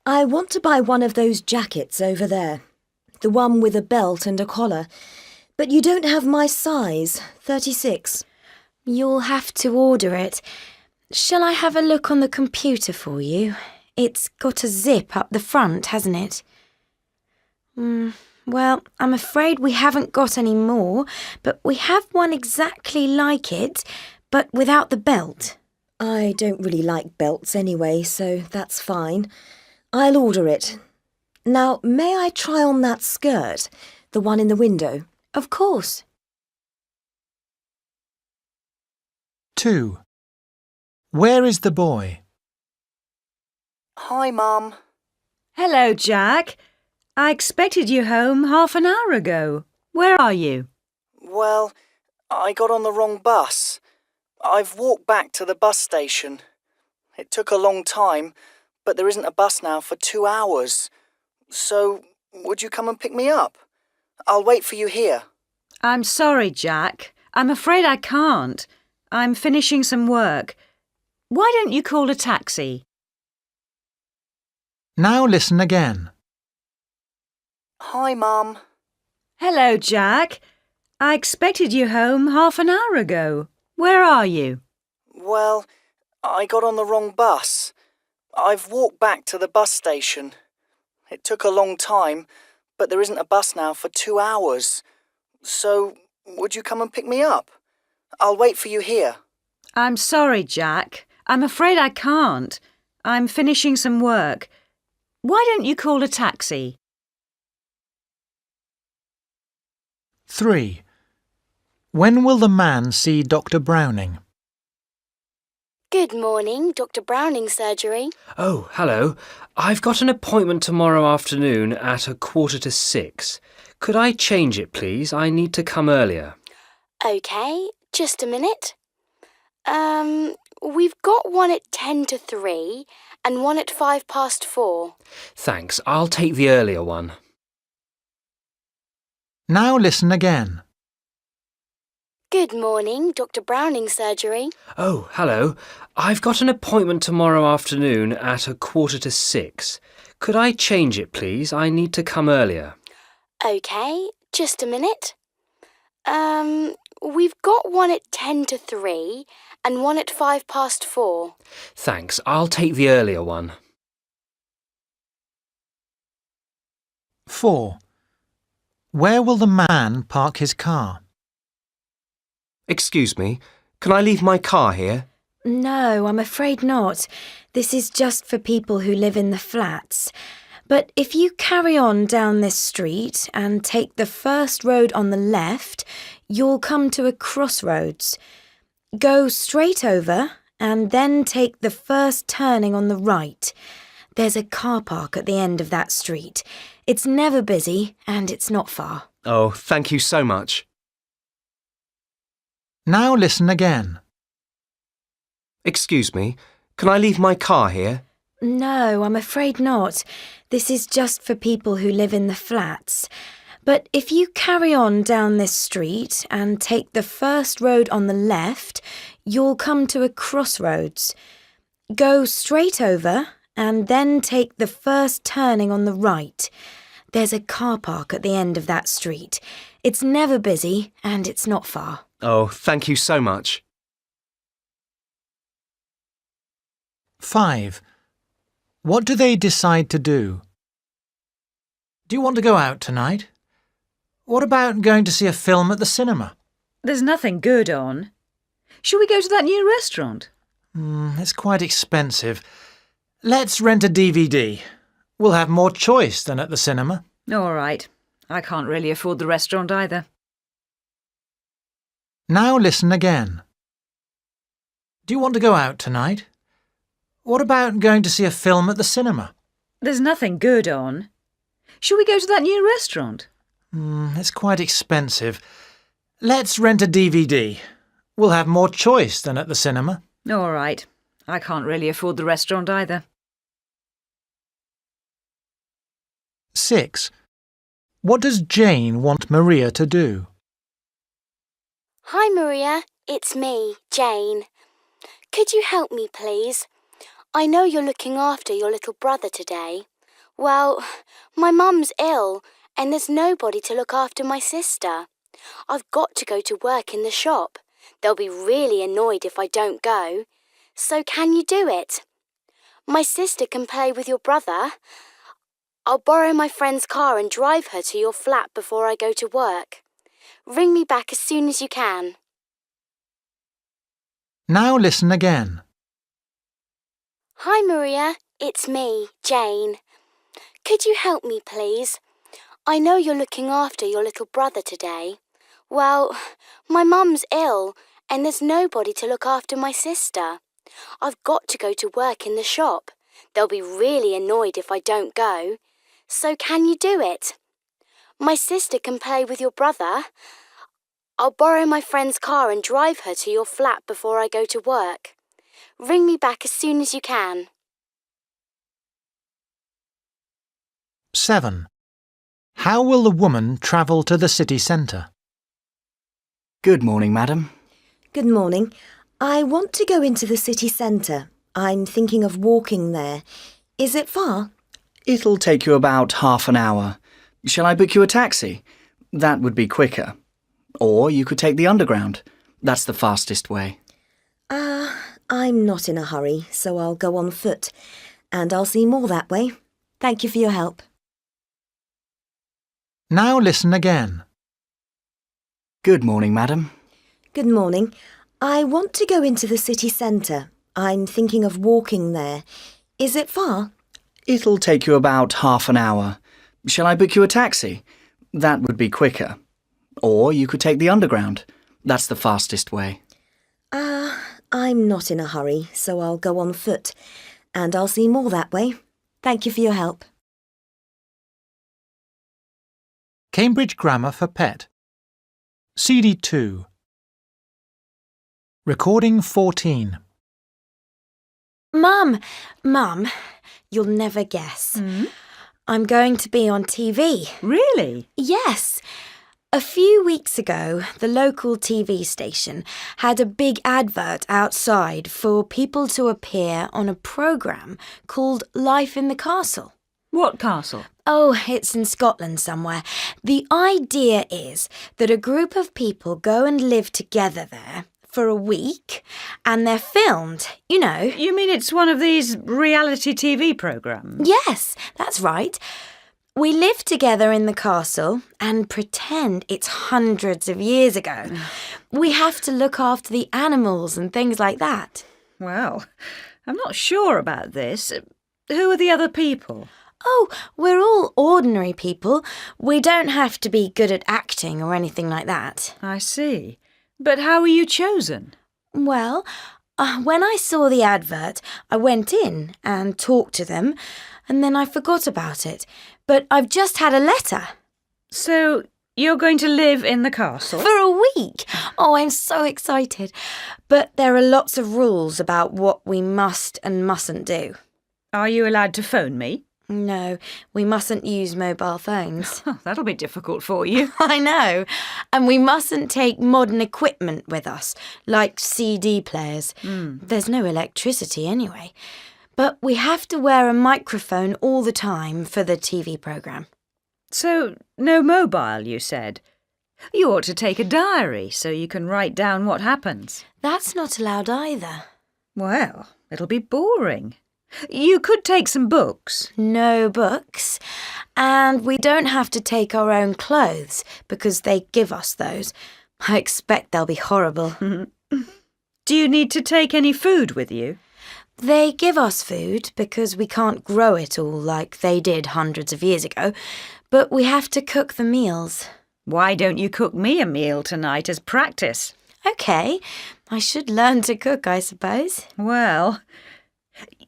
I want to buy one of those jackets over there. The one with a belt and a collar. But you don't have my size, 36. You'll have to order it. Shall I have a look on the computer for you? It's got a zip up the front, hasn't it? Well, I'm afraid we haven't got any more, but we have one exactly like it, but without the belt. I don't really like belts anyway, so that's fine. I'll order it. Now, may I try on that skirt, the one in the window? Of course. 2. Where is the boy? Hi, Mum. Hello, Jack. I expected you home half an hour ago. Where are you? Well, I got on the wrong bus. I've walked back to the bus station. It took a long time, but there isn't a bus now for 2 hours. So, would you come and pick me up? I'll wait for you here. I'm sorry, Jack. I'm afraid I can't. I'm finishing some work. Why don't you call a taxi? Now listen again. Hi, Mum. Hello, Jack. I expected you home half an hour ago. Where are you? Well, I got on the wrong bus. I've walked back to the bus station. It took a long time, but there isn't a bus now for 2 hours. So, would you come and pick me up? I'll wait for you here. I'm sorry, Jack. I'm afraid I can't. I'm finishing some work. Why don't you call a taxi? 3. When will the man see Dr. Browning? Good morning, Dr. Browning's surgery. Oh, hello. I've got an appointment tomorrow afternoon at 6:15. Could I change it, please? I need to come earlier. OK, just a minute. We've got one at 3:10 and one at 4:05. Thanks. I'll take the earlier one. Now listen again. Good morning, Dr. Browning's surgery. Oh, hello. I've got an appointment tomorrow afternoon at 6:15. Could I change it, please? I need to come earlier. OK, just a minute. We've got one at 3:10 and one at 4:05. Thanks. I'll take the earlier one. 4. Where will the man park his car? Excuse me, can I leave my car here? No, I'm afraid not. This is just for people who live in the flats. But if you carry on down this street and take the first road on the left, you'll come to a crossroads. Go straight over and then take the first turning on the right. There's a car park at the end of that street. It's never busy and it's not far. Oh, thank you so much. Now listen again. Excuse me, can I leave my car here? No, I'm afraid not. This is just for people who live in the flats. But if you carry on down this street and take the first road on the left, you'll come to a crossroads. Go straight over and then take the first turning on the right. There's a car park at the end of that street. It's never busy and it's not far. Oh, thank you so much. 5. What do they decide to do? Do you want to go out tonight? What about going to see a film at the cinema? There's nothing good on. Shall we go to that new restaurant? It's quite expensive. Let's rent a DVD. We'll have more choice than at the cinema. All right. I can't really afford the restaurant either. Now listen again. Do you want to go out tonight? What about going to see a film at the cinema? There's nothing good on. Shall we go to that new restaurant? It's quite expensive. Let's rent a DVD. We'll have more choice than at the cinema. All right. I can't really afford the restaurant either. 6. What does Jane want Maria to do? Hi, Maria. It's me, Jane. Could you help me, please? I know you're looking after your little brother today. Well, my mum's ill, and there's nobody to look after my sister. I've got to go to work in the shop. They'll be really annoyed if I don't go. So can you do it? My sister can play with your brother. I'll borrow my friend's car and drive her to your flat before I go to work. Ring me back as soon as you can. Now listen again. Hi, Maria. It's me, Jane. Could you help me, please? I know you're looking after your little brother today. Well, my mum's ill, and there's nobody to look after my sister. I've got to go to work in the shop. They'll be really annoyed if I don't go. So can you do it? My sister can play with your brother. I'll borrow my friend's car and drive her to your flat before I go to work. Ring me back as soon as you can. 7. How will the woman travel to the city centre? Good morning, madam. Good morning. I want to go into the city centre. I'm thinking of walking there. Is it far? It'll take you about half an hour. Shall I book you a taxi? That would be quicker. Or you could take the underground. That's the fastest way. I'm not in a hurry, so I'll go on foot. And I'll see more that way. Thank you for your help. Now listen again. Good morning, madam. Good morning. I want to go into the city centre. I'm thinking of walking there. Is it far? It'll take you about half an hour. Shall I book you a taxi? That would be quicker. Or you could take the underground. That's the fastest way. I'm not in a hurry, so I'll go on foot. And I'll see more that way. Thank you for your help. Cambridge Grammar for Pet. CD 2. Recording 14. Mum, you'll never guess. I'm going to be on TV. Really? Yes. A few weeks ago, the local TV station had a big advert outside for people to appear on a programme called Life in the Castle. What castle? Oh, it's in Scotland somewhere. The idea is that a group of people go and live together there for a week and they're filmed, you know. You mean it's one of these reality TV programmes? Yes, that's right. We live together in the castle and pretend it's hundreds of years ago. We have to look after the animals and things like that. Well, I'm not sure about this. Who are the other people? Oh, we're all ordinary people. We don't have to be good at acting or anything like that. I see. But how were you chosen? Well, when I saw the advert, I went in and talked to them, and then I forgot about it. But I've just had a letter. So you're going to live in the castle? For a week! Oh, I'm so excited. But there are lots of rules about what we must and mustn't do. Are you allowed to phone me? No, we mustn't use mobile phones. Oh, that'll be difficult for you. I know. And we mustn't take modern equipment with us, like CD players. There's no electricity anyway. But we have to wear a microphone all the time for the TV programme. So, no mobile, you said? You ought to take a diary so you can write down what happens. That's not allowed either. Well, it'll be boring. You could take some books. No books. And we don't have to take our own clothes because they give us those. I expect they'll be horrible. Do you need to take any food with you? They give us food because we can't grow it all like they did hundreds of years ago, but we have to cook the meals. Why don't you cook me a meal tonight as practice? OK, I should learn to cook, I suppose. Well,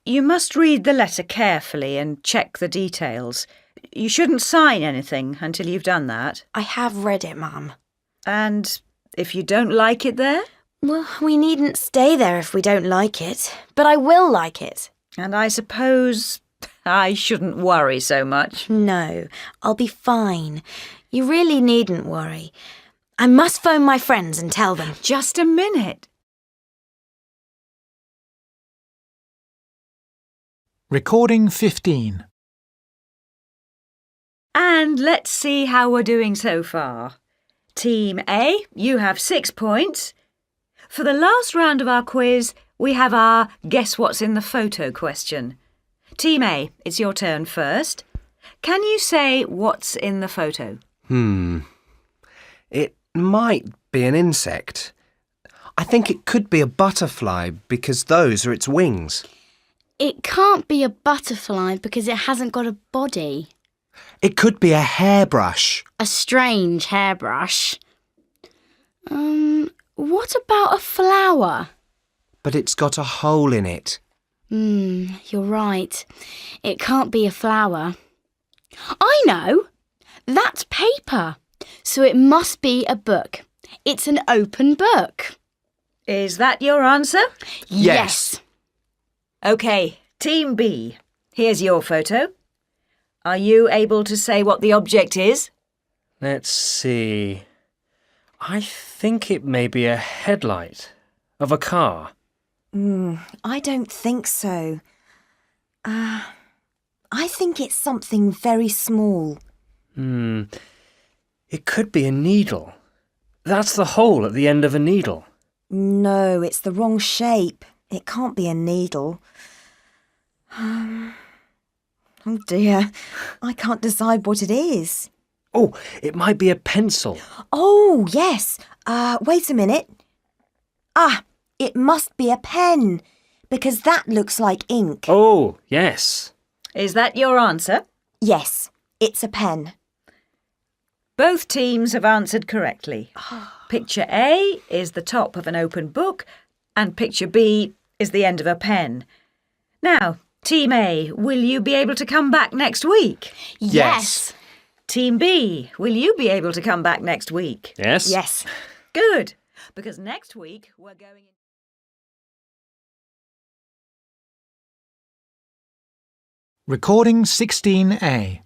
you must read the letter carefully and check the details. You shouldn't sign anything until you've done that. I have read it, Mum. And if you don't like it there? Well, we needn't stay there if we don't like it, but I will like it. And I suppose I shouldn't worry so much. No, I'll be fine. You really needn't worry. I must phone my friends and tell them. Just a minute. Recording 15. And let's see how we're doing so far. Team A, you have 6 points. For the last round of our quiz, we have our Guess What's in the Photo question. Team A, it's your turn first. Can you say what's in the photo? It might be an insect. I think it could be a butterfly because those are its wings. It can't be a butterfly because it hasn't got a body. It could be a hairbrush. A strange hairbrush. What about a flower? But it's got a hole in it. You're right. It can't be a flower. I know! That's paper. So it must be a book. It's an open book. Is that your answer? Yes. OK, Team B, here's your photo. Are you able to say what the object is? Let's see. I think it may be a headlight of a car. I don't think so. I think it's something very small. It could be a needle. That's the hole at the end of a needle. No, it's the wrong shape. It can't be a needle. Oh dear, I can't decide what it is. Oh, it might be a pencil. Oh, yes. Wait a minute. It must be a pen, because that looks like ink. Oh, yes. Is that your answer? Yes, it's a pen. Both teams have answered correctly. Picture A is the top of an open book, and picture B is the end of a pen. Now, Team A, will you be able to come back next week? Yes. Team B, will you be able to come back next week? Yes? Yes. Good, because next week we're going in... Recording 16A.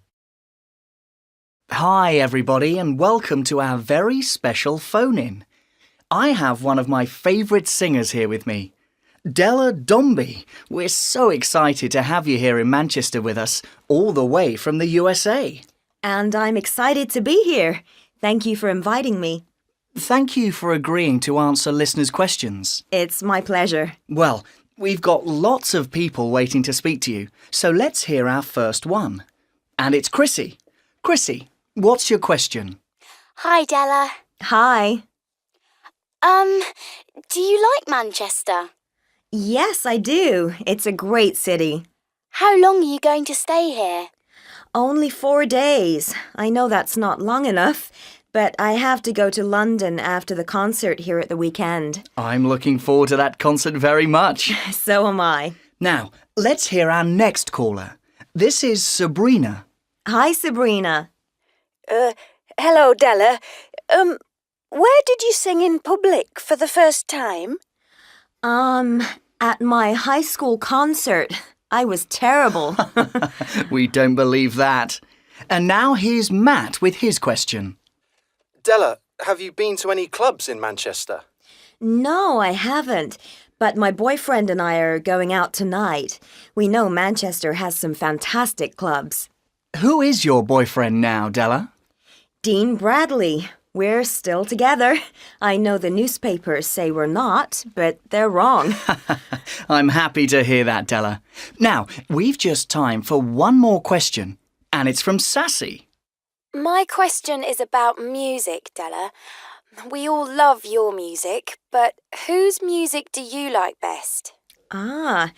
Hi, everybody, and welcome to our very special phone-in. I have one of my favourite singers here with me, Della Dombey. We're so excited to have you here in Manchester with us, all the way from the USA. And I'm excited to be here. Thank you for inviting me. Thank you for agreeing to answer listeners' questions. It's my pleasure. Well, we've got lots of people waiting to speak to you, so let's hear our first one. And it's Chrissy. Chrissy, what's your question? Hi, Della. Hi. Do you like Manchester? Yes, I do. It's a great city. How long are you going to stay here? Only 4 days. I know that's not long enough, but I have to go to London after the concert here at the weekend. I'm looking forward to that concert very much. So am I. Now, let's hear our next caller. This is Sabrina. Hi, Sabrina. Hello, Della. Where did you sing in public for the first time? At my high school concert. I was terrible. We don't believe that. And now here's Matt with his question. Della, have you been to any clubs in Manchester? No, I haven't. But my boyfriend and I are going out tonight. We know Manchester has some fantastic clubs. Who is your boyfriend now, Della? Dean Bradley. We're still together. I know the newspapers say we're not, but they're wrong. I'm happy to hear that, Della. Now, we've just time for one more question, and it's from Sassy. My question is about music, Della. We all love your music, but whose music do you like best? Ah,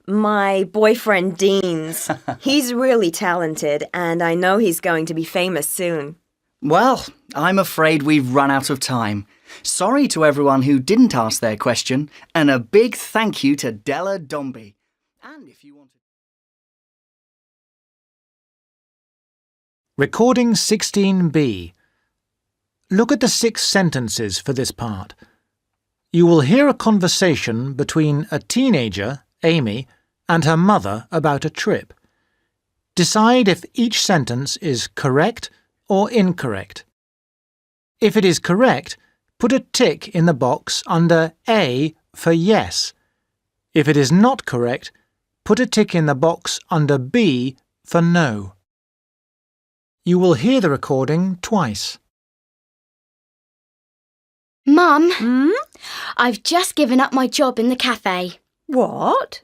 my boyfriend Dean's. He's really talented, and I know he's going to be famous soon. Well, I'm afraid we've run out of time. Sorry to everyone who didn't ask their question, and a big thank you to Della Dombey. And if you want to... Recording 16B. Look at the 6 sentences for this part. You will hear a conversation between a teenager, Amy, and her mother about a trip. Decide if each sentence is correct or incorrect. If it is correct, put a tick in the box under A for yes. If it is not correct, put a tick in the box under B for no. You will hear the recording twice. Mum, I've just given up my job in the cafe. What?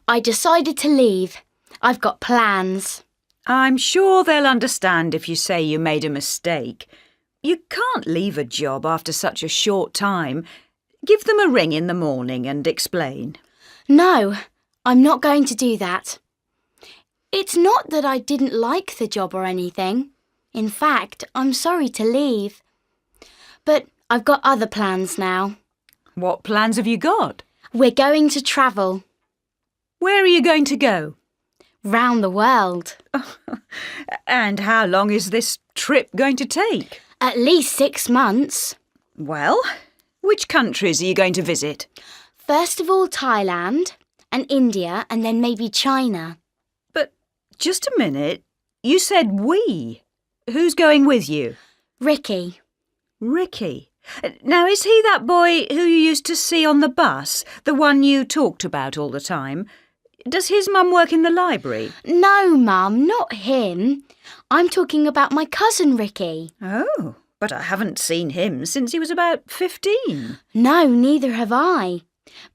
I decided to leave. I've got plans. I'm sure they'll understand if you say you made a mistake. You can't leave a job after such a short time. Give them a ring in the morning and explain. No, I'm not going to do that. It's not that I didn't like the job or anything. In fact, I'm sorry to leave. But I've got other plans now. What plans have you got? We're going to travel. Where are you going to go? Round the world. And how long is this trip going to take? At least 6 months. Well, which countries are you going to visit? First of all, Thailand, and India, and then maybe China. But just a minute. You said we. Who's going with you? Ricky. Ricky. Now, is he that boy who you used to see on the bus, the one you talked about all the time? Does his mum work in the library? No, Mum, not him. I'm talking about my cousin Ricky. Oh, but I haven't seen him since he was about 15. No, neither have I.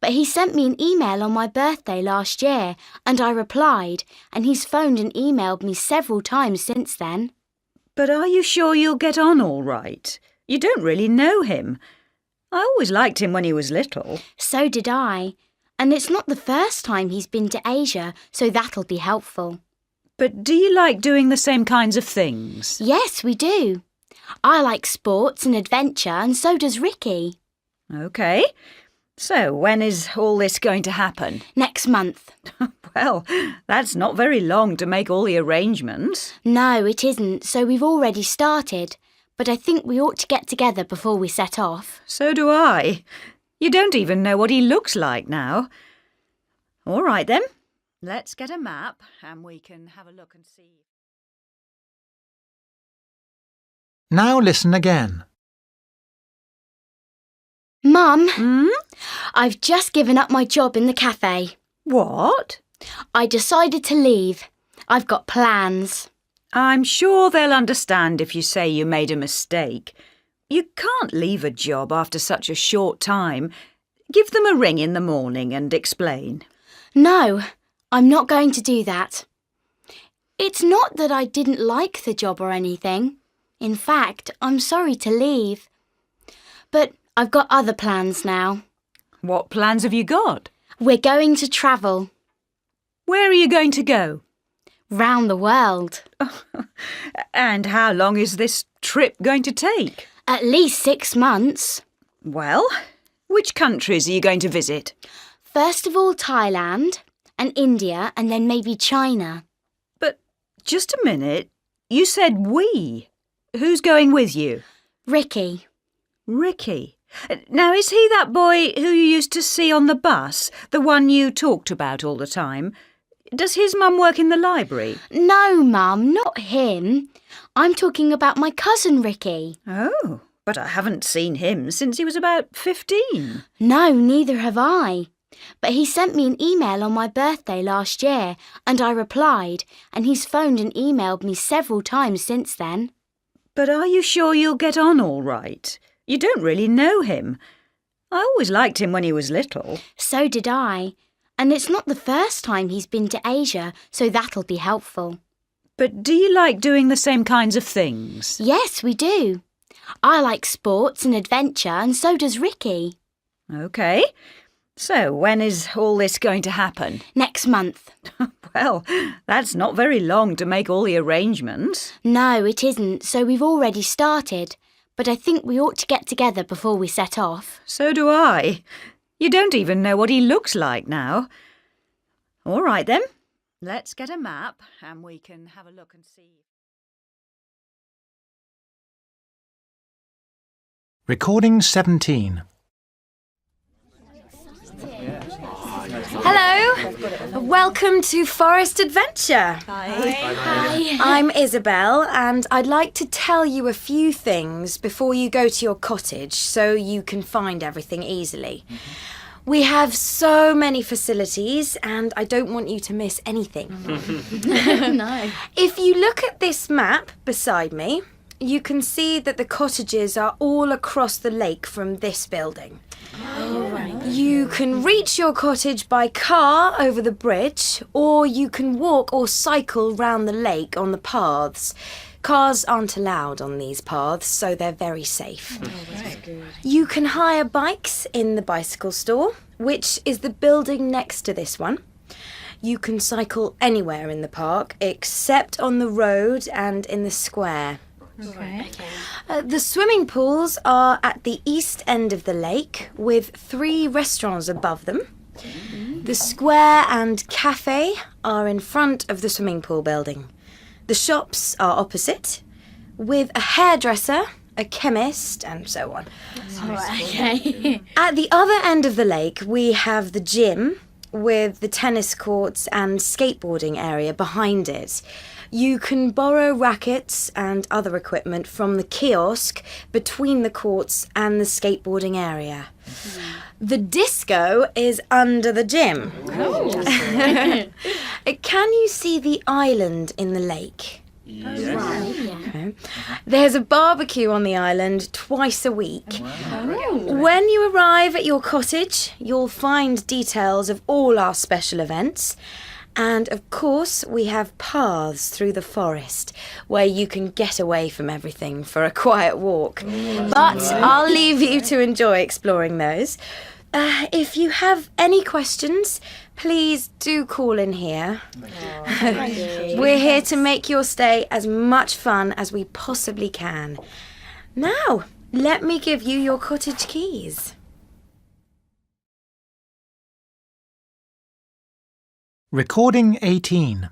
But he sent me an email on my birthday last year, and I replied, and he's phoned and emailed me several times since then. But are you sure you'll get on all right? You don't really know him. I always liked him when he was little. So did I. And it's not the first time he's been to Asia, so that'll be helpful. But do you like doing the same kinds of things? Yes, we do. I like sports and adventure, and so does Ricky. OK. So when is all this going to happen? Next month. Well, that's not very long to make all the arrangements. No, it isn't, so we've already started. But I think we ought to get together before we set off. So do I. You don't even know what he looks like now. All right, then. Let's get a map and we can have a look and see. Now listen again. Mum, I've just given up my job in the cafe. What? I decided to leave. I've got plans. I'm sure they'll understand if you say you made a mistake. You can't leave a job after such a short time. Give them a ring in the morning and explain. No, I'm not going to do that. It's not that I didn't like the job or anything. In fact, I'm sorry to leave. But I've got other plans now. What plans have you got? We're going to travel. Where are you going to go? Round the world. And how long is this trip going to take? At least 6 months. Well, which countries are you going to visit? First of all, Thailand, and India, and then maybe China. But just a minute. You said we. Who's going with you? Ricky. Ricky. Now, is he that boy who you used to see on the bus, the one you talked about all the time? Does his mum work in the library? No, Mum, not him. I'm talking about my cousin Ricky. Oh, but I haven't seen him since he was about 15. No, neither have I. But he sent me an email on my birthday last year, and I replied, and he's phoned and emailed me several times since then. But are you sure you'll get on all right? You don't really know him. I always liked him when he was little. So did I. And it's not the first time he's been to Asia, so that'll be helpful. But do you like doing the same kinds of things? Yes, we do. I like sports and adventure, and so does Ricky. OK. So when is all this going to happen? Next month. Well, that's not very long to make all the arrangements. No, it isn't, so we've already started. But I think we ought to get together before we set off. So do I. You don't even know what he looks like now. All right then, let's get a map and we can have a look and see. Recording 17. Hello. Welcome to Forest Adventure. Hi. I'm Isabel, and I'd like to tell you a few things before you go to your cottage so you can find everything easily. We have so many facilities, and I don't want you to miss anything. No. If you look at this map beside me, you can see that the cottages are all across the lake from this building. You can reach your cottage by car over the bridge, or you can walk or cycle round the lake on the paths. Cars aren't allowed on these paths, so they're very safe. You can hire bikes in the bicycle store, which is the building next to this one. You can cycle anywhere in the park, except on the road and in the square. The swimming pools are at the east end of the lake, with 3 restaurants above them. The square and cafe are in front of the swimming pool building. The shops are opposite, with a hairdresser, a chemist, and so on. Okay. At the other end of the lake, we have the gym, with the tennis courts and skateboarding area behind it. You can borrow rackets and other equipment from the kiosk between the courts and the skateboarding area. The disco is under the gym. Can you see the island in the lake? Okay. There's a barbecue on the island twice a week. When you arrive at your cottage, you'll find details of all our special events. And of course, we have paths through the forest where you can get away from everything for a quiet walk. But I'll leave you to enjoy exploring those. If you have any questions, please do call in here. We're here to make your stay as much fun as we possibly can. Now, let me give you your cottage keys. Recording 18.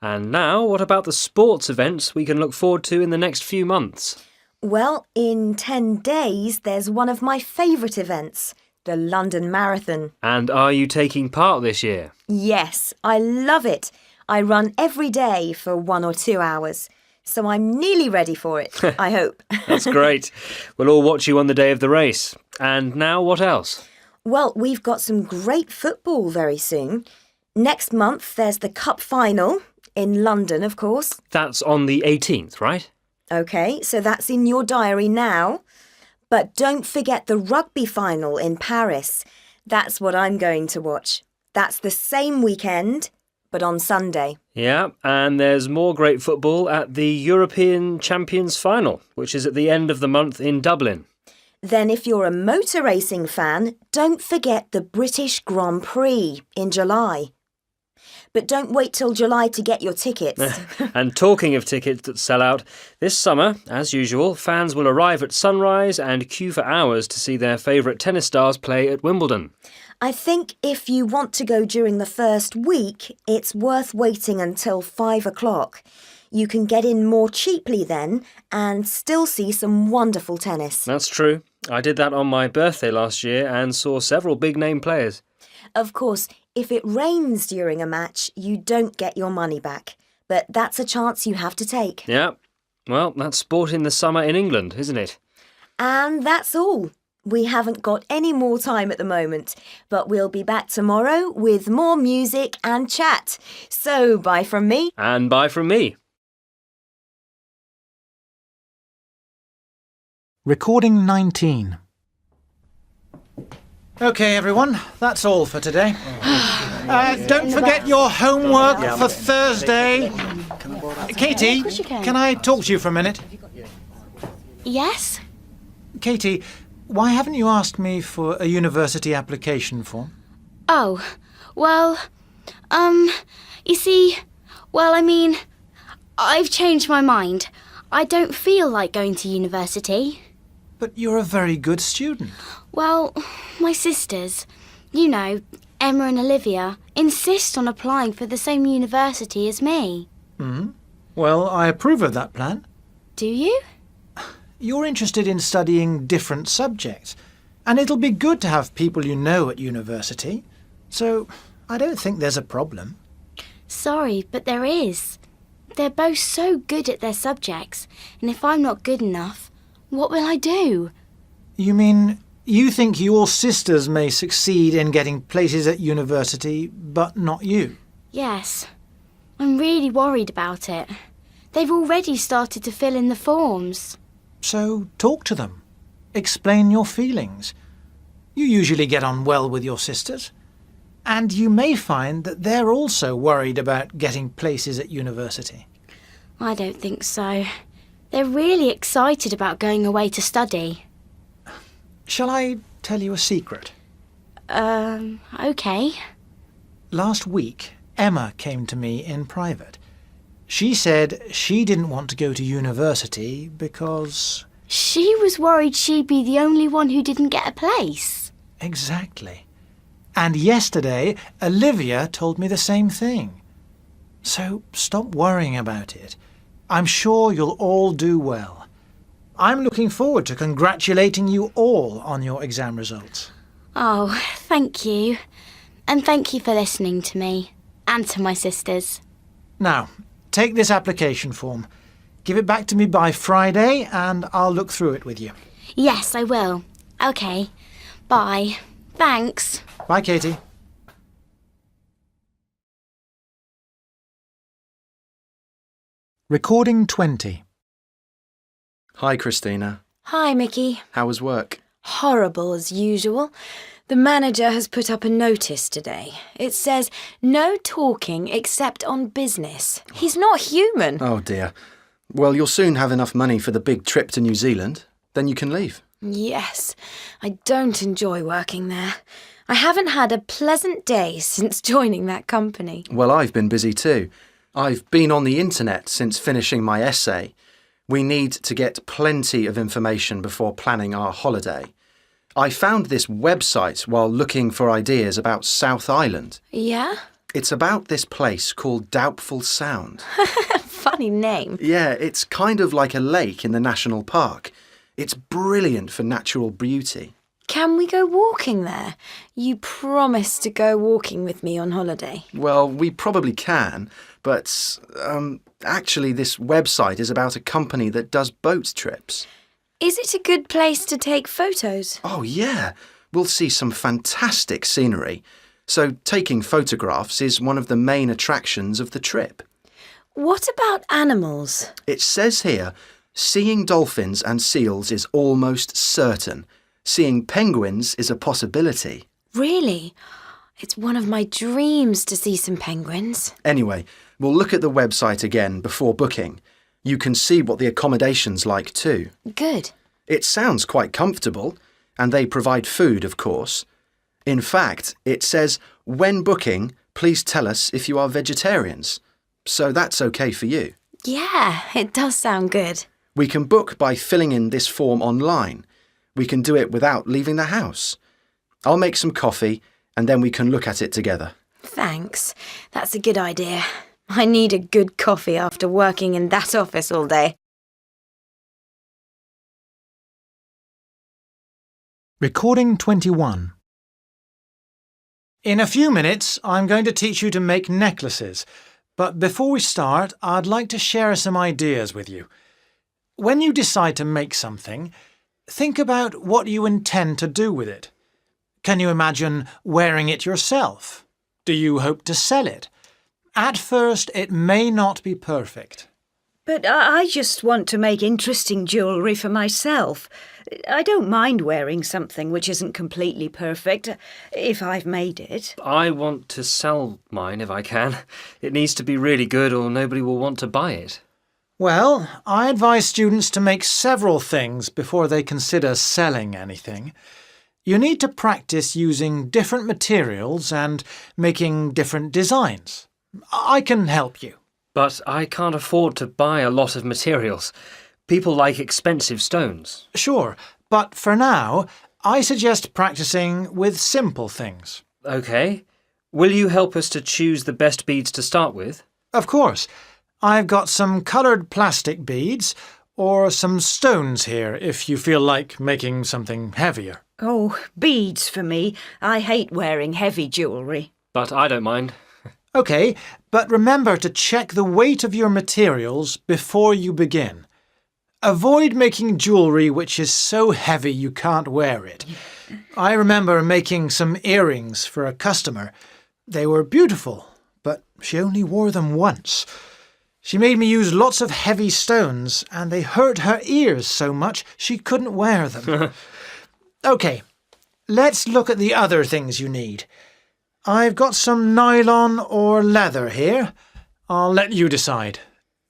And now, what about the sports events we can look forward to in the next few months? Well, in 10 days, there's one of my favourite events, the London Marathon. And are you taking part this year? Yes, I love it. I run every day for 1 or 2 hours. So I'm nearly ready for it, I hope. That's great. We'll all watch you on the day of the race. And now, what else? Well, we've got some great football very soon. Next month, there's the Cup Final, in London, of course. That's on the 18th, right? OK, so that's in your diary now. But don't forget the Rugby Final in Paris. That's what I'm going to watch. That's the same weekend, but on Sunday. Yeah, and there's more great football at the European Champions Final, which is at the end of the month in Dublin. Then if you're a motor racing fan, don't forget the British Grand Prix in July. But don't wait till July to get your tickets. And talking of tickets that sell out, this summer, as usual, fans will arrive at sunrise and queue for hours to see their favourite tennis stars play at Wimbledon. I think if you want to go during the first week, it's worth waiting until 5 o'clock. You can get in more cheaply then and still see some wonderful tennis. That's true. I did that on my birthday last year and saw several big-name players. Of course, if it rains during a match, you don't get your money back. But that's a chance you have to take. Yeah. Well, that's sport in the summer in England, isn't it? And that's all. We haven't got any more time at the moment, but we'll be back tomorrow with more music and chat. So, bye from me. And bye from me. Recording 19. OK, everyone, that's all for today. Don't forget your homework for Thursday. Katie, can I talk to you for a minute? Yes? Katie, why haven't you asked me for a university application form? Oh, well, you see, I've changed my mind. I don't feel like going to university. But you're a very good student. Well, my sisters, you know, Emma and Olivia, insist on applying for the same university as me. Well, I approve of that plan. Do you? You're interested in studying different subjects, and it'll be good to have people you know at university. So, I don't think there's a problem. Sorry, but there is. They're both so good at their subjects, and if I'm not good enough, what will I do? You mean you think your sisters may succeed in getting places at university, but not you? Yes. I'm really worried about it. They've already started to fill in the forms. So talk to them. Explain your feelings. You usually get on well with your sisters. And you may find that they're also worried about getting places at university. I don't think so. They're really excited about going away to study. Shall I tell you a secret? Okay. Last week, Emma came to me in private. She said she didn't want to go to university because... She was worried she'd be the only one who didn't get a place. Exactly. And yesterday, Olivia told me the same thing. So stop worrying about it. I'm sure you'll all do well. I'm looking forward to congratulating you all on your exam results. Oh, thank you. And thank you for listening to me. And to my sisters. Now, take this application form. Give it back to me by Friday and I'll look through it with you. Yes, I will. OK. Bye. Thanks. Bye, Katie. Recording 20. Hi, Christina. Hi, Mickey. How was work? Horrible as usual. The manager has put up a notice today. It says, no talking except on business. He's not human. Oh, dear. Well, you'll soon have enough money for the big trip to New Zealand. Then you can leave. Yes, I don't enjoy working there. I haven't had a pleasant day since joining that company. Well, I've been busy too. I've been on the internet since finishing my essay. We need to get plenty of information before planning our holiday. I found this website while looking for ideas about South Island. Yeah? It's about this place called Doubtful Sound. Funny name. Yeah, it's kind of like a lake in the national park. It's brilliant for natural beauty. Can we go walking there? You promised to go walking with me on holiday. Well, we probably can, but actually this website is about a company that does boat trips. Is it a good place to take photos? Oh, yeah. We'll see some fantastic scenery. So taking photographs is one of the main attractions of the trip. What about animals? It says here, seeing dolphins and seals is almost certain. Seeing penguins is a possibility. Really? It's one of my dreams to see some penguins. Anyway, we'll look at the website again before booking. You can see what the accommodation's like too. Good. It sounds quite comfortable, and they provide food, of course. In fact, it says, when booking, please tell us if you are vegetarians. So that's okay for you. Yeah, it does sound good. We can book by filling in this form online. We can do it without leaving the house. I'll make some coffee, and then we can look at it together. Thanks. That's a good idea. I need a good coffee after working in that office all day. Recording 21. In a few minutes, I'm going to teach you to make necklaces. But before we start, I'd like to share some ideas with you. When you decide to make something, Think about what you intend to do with it. Can you imagine wearing it yourself? Do you hope to sell it? At first, it may not be perfect. But I just want to make interesting jewellery for myself. I don't mind wearing something which isn't completely perfect, if I've made it. I want to sell mine if I can. It needs to be really good or nobody will want to buy it. Well, I advise students to make several things before they consider selling anything. You need to practice using different materials and making different designs. I can help you. But I can't afford to buy a lot of materials. People like expensive stones. Sure, but for now, I suggest practicing with simple things. OK. Will you help us to choose the best beads to start with? Of course. I've got some coloured plastic beads or some stones here if you feel like making something heavier. Oh, beads for me. I hate wearing heavy jewellery. But I don't mind. OK, but remember to check the weight of your materials before you begin. Avoid making jewellery which is so heavy you can't wear it. I remember making some earrings for a customer. They were beautiful, but she only wore them once. She made me use lots of heavy stones, and they hurt her ears so much she couldn't wear them. OK, let's look at the other things you need. I've got some nylon or leather here. I'll let you decide.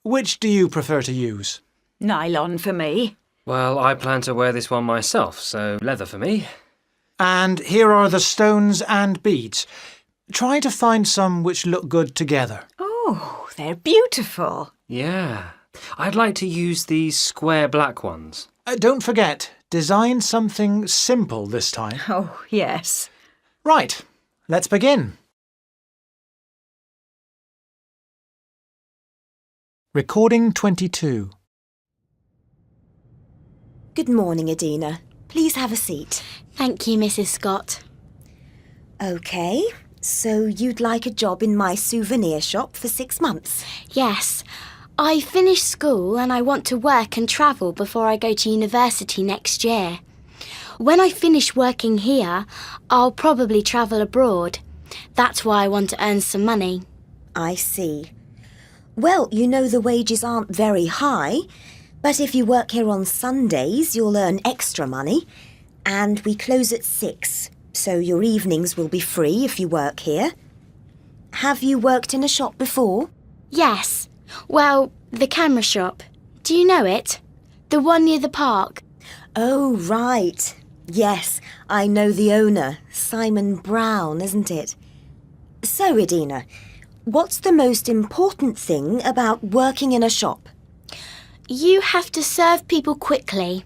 Which do you prefer to use? Nylon for me. Well, I plan to wear this one myself, so leather for me. And here are the stones and beads. Try to find some which look good together. Oh, they're beautiful. Yeah. I'd like to use these square black ones. Don't forget, design something simple this time. Oh, yes. Right, let's begin. Recording 22. Good morning, Adina. Please have a seat. Thank you, Mrs. Scott. OK, so you'd like a job in my souvenir shop for 6 months? Yes. I finished school and I want to work and travel before I go to university next year. When I finish working here, I'll probably travel abroad. That's why I want to earn some money. I see. Well, you know the wages aren't very high, but if you work here on Sundays, you'll earn extra money. And we close at 6, so your evenings will be free if you work here. Have you worked in a shop before? Yes. Well, the camera shop. Do you know it? The one near the park. Oh, right. Yes, I know the owner, Simon Brown, isn't it? So, Adina, what's the most important thing about working in a shop? You have to serve people quickly.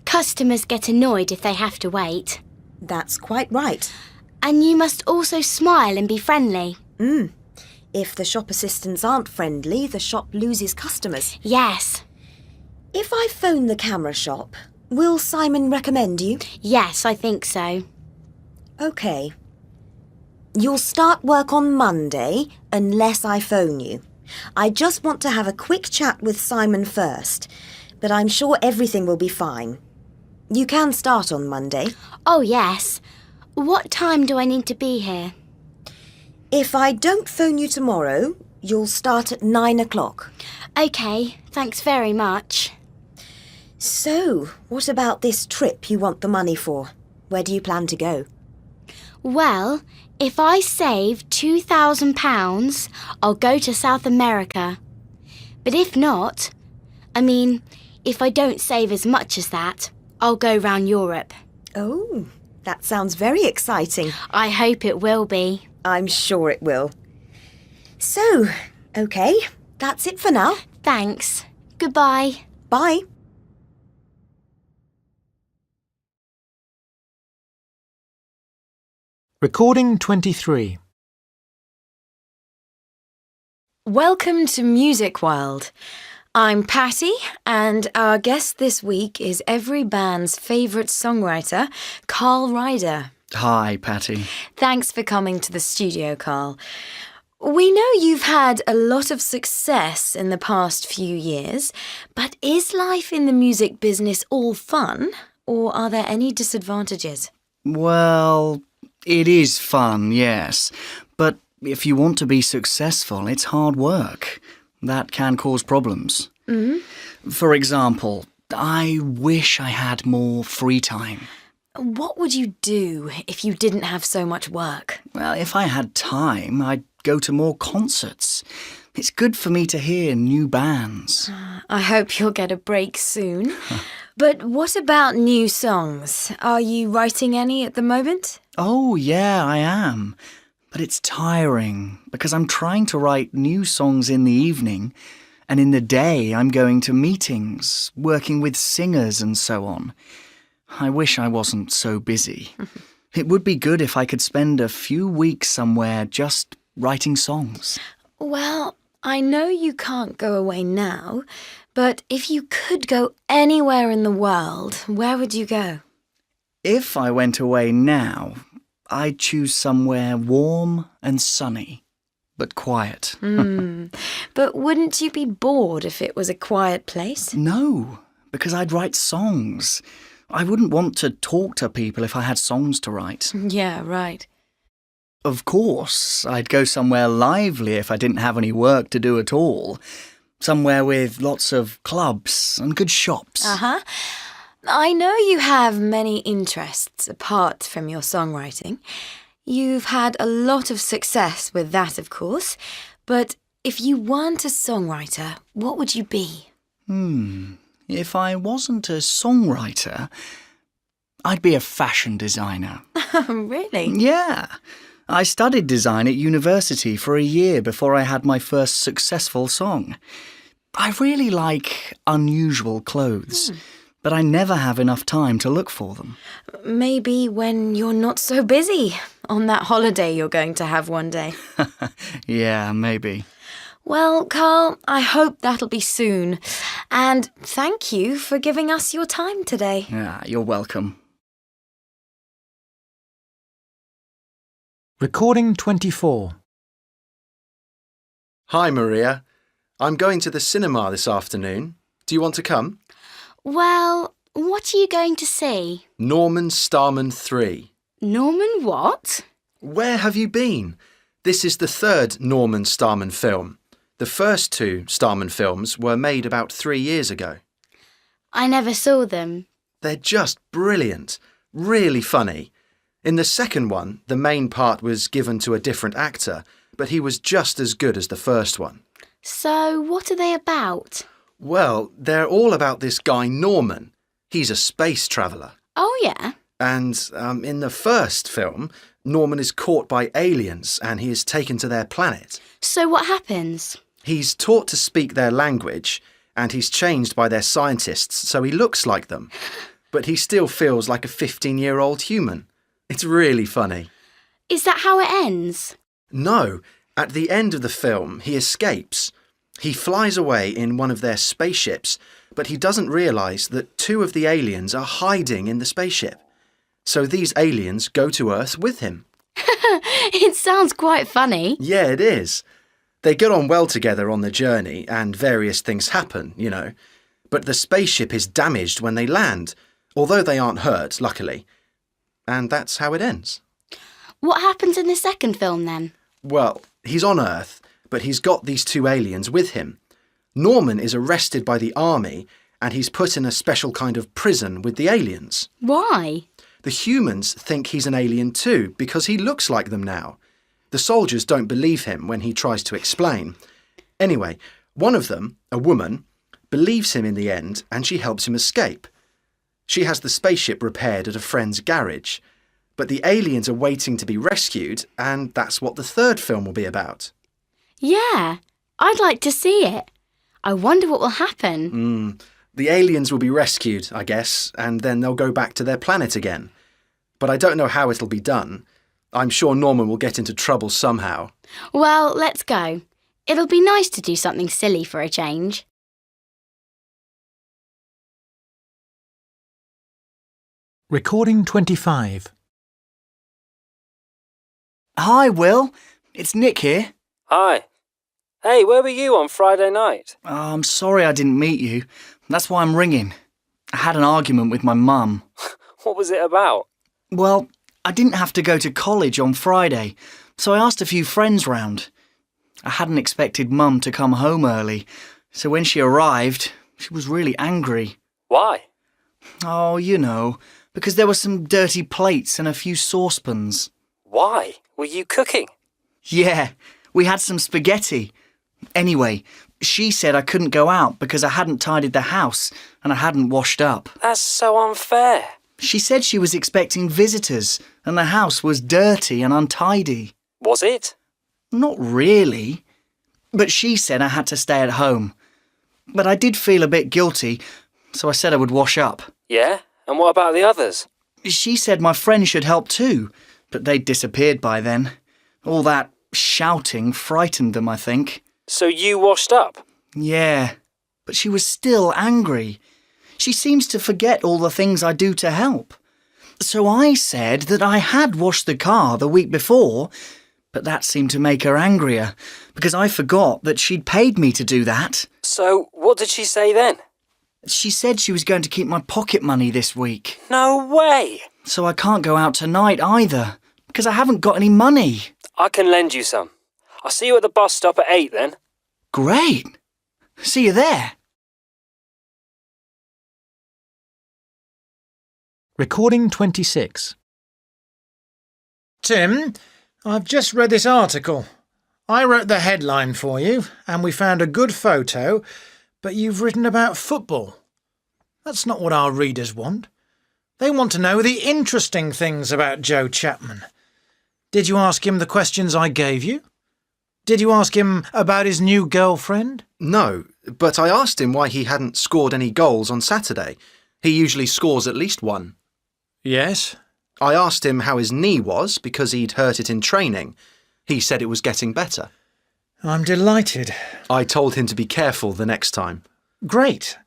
Customers get annoyed if they have to wait. That's quite right. And you must also smile and be friendly. If the shop assistants aren't friendly, the shop loses customers. Yes. If I phone the camera shop, will Simon recommend you? Yes, I think so. OK. You'll start work on Monday unless I phone you. I just want to have a quick chat with Simon first, but I'm sure everything will be fine. You can start on Monday. Oh, yes. What time do I need to be here? If I don't phone you tomorrow, you'll start at 9 o'clock. OK, thanks very much. So, what about this trip you want the money for? Where do you plan to go? Well, if I save £2,000, I'll go to South America. But if not, if I don't save as much as that, I'll go round Europe. Oh, that sounds very exciting. I hope it will be. I'm sure it will. So, OK, that's it for now. Thanks. Goodbye. Bye. Recording 23. Welcome to Music World. I'm Patty, and our guest this week is every band's favourite songwriter, Carl Ryder. Hi, Patty. Thanks for coming to the studio, Carl. We know you've had a lot of success in the past few years, but is life in the music business all fun, or are there any disadvantages? Well, it is fun, yes. But if you want to be successful, it's hard work. That can cause problems. For example, I wish I had more free time. What would you do if you didn't have so much work? Well, if I had time, I'd go to more concerts. It's good for me to hear new bands. I hope you'll get a break soon. But what about new songs? Are you writing any at the moment? Oh, yeah, I am. But it's tiring because I'm trying to write new songs in the evening, and in the day I'm going to meetings, working with singers and so on. I wish I wasn't so busy. It would be good if I could spend a few weeks somewhere just writing songs. Well, I know you can't go away now, but if you could go anywhere in the world, where would you go? If I went away now, I'd choose somewhere warm and sunny, but quiet. But wouldn't you be bored if it was a quiet place? No, because I'd write songs. I wouldn't want to talk to people if I had songs to write. Yeah, right. Of course, I'd go somewhere lively if I didn't have any work to do at all. Somewhere with lots of clubs and good shops. Uh-huh. I know you have many interests apart from your songwriting. You've had a lot of success with that, of course. But if you weren't a songwriter, what would you be? If I wasn't a songwriter, I'd be a fashion designer. Really? Yeah. I studied design at university for a year before I had my first successful song. I really like unusual clothes, but I never have enough time to look for them. Maybe when you're not so busy, on that holiday you're going to have one day. Yeah, maybe. Well, Carl, I hope that'll be soon. And thank you for giving us your time today. Yeah, you're welcome. Recording 24. Hi, Maria. I'm going to the cinema this afternoon. Do you want to come? Well, what are you going to see? Norman Starman 3. Norman what? Where have you been? This is the third Norman Starman film. The first two Starman films were made about 3 years ago. I never saw them. They're just brilliant. Really funny. In the second one, the main part was given to a different actor, but he was just as good as the first one. So, what are they about? Well, they're all about this guy Norman. He's a space traveller. Oh, yeah? And in the first film, Norman is caught by aliens and he is taken to their planet. So what happens? He's taught to speak their language and he's changed by their scientists so he looks like them. But he still feels like a 15-year-old human. It's really funny. Is that how it ends? No, at the end of the film, he escapes. He flies away in one of their spaceships, but he doesn't realise that two of the aliens are hiding in the spaceship. So these aliens go to Earth with him. It sounds quite funny. Yeah, it is. They get on well together on the journey and various things happen, you know. But the spaceship is damaged when they land, although they aren't hurt, luckily. And that's how it ends. What happens in the second film then? Well, he's on Earth, but he's got these two aliens with him. Norman is arrested by the army and he's put in a special kind of prison with the aliens. Why? The humans think he's an alien too because he looks like them now. The soldiers don't believe him when he tries to explain. Anyway, one of them, a woman, believes him in the end and she helps him escape. She has the spaceship repaired at a friend's garage. But the aliens are waiting to be rescued, and that's what the third film will be about. Yeah, I'd like to see it. I wonder what will happen. The aliens will be rescued, I guess, and then they'll go back to their planet again. But I don't know how it'll be done. I'm sure Norman will get into trouble somehow. Well, let's go. It'll be nice to do something silly for a change. Recording 25. Hi, Will. It's Nick here. Hi. Hey, where were you on Friday night? Oh, I'm sorry I didn't meet you. That's why I'm ringing. I had an argument with my mum. What was it about? Well, I didn't have to go to college on Friday, so I asked a few friends round. I hadn't expected Mum to come home early, so when she arrived, she was really angry. Why? Oh, you know, because there were some dirty plates and a few saucepans. Why? Were you cooking? Yeah, we had some spaghetti. Anyway, she said I couldn't go out because I hadn't tidied the house and I hadn't washed up. That's so unfair. She said she was expecting visitors and the house was dirty and untidy. Was it? Not really. But she said I had to stay at home. But I did feel a bit guilty, so I said I would wash up. Yeah? And what about the others? She said my friends should help too, but they'd disappeared by then. All that shouting frightened them, I think. So you washed up? Yeah, but she was still angry. She seems to forget all the things I do to help. So I said that I had washed the car the week before, but that seemed to make her angrier, because I forgot that she'd paid me to do that. So what did she say then? She said she was going to keep my pocket money this week. No way! So I can't go out tonight either, because I haven't got any money. I can lend you some. I'll see you at the bus stop at 8 then. Great! See you there. Recording 26. Tim, I've just read this article. I wrote the headline for you, and we found a good photo, but you've written about football. That's not what our readers want. They want to know the interesting things about Joe Chapman. Did you ask him the questions I gave you? Did you ask him about his new girlfriend? No, but I asked him why he hadn't scored any goals on Saturday. He usually scores at least one. Yes. I asked him how his knee was because he'd hurt it in training. He said it was getting better. I'm delighted. I told him to be careful the next time. Great.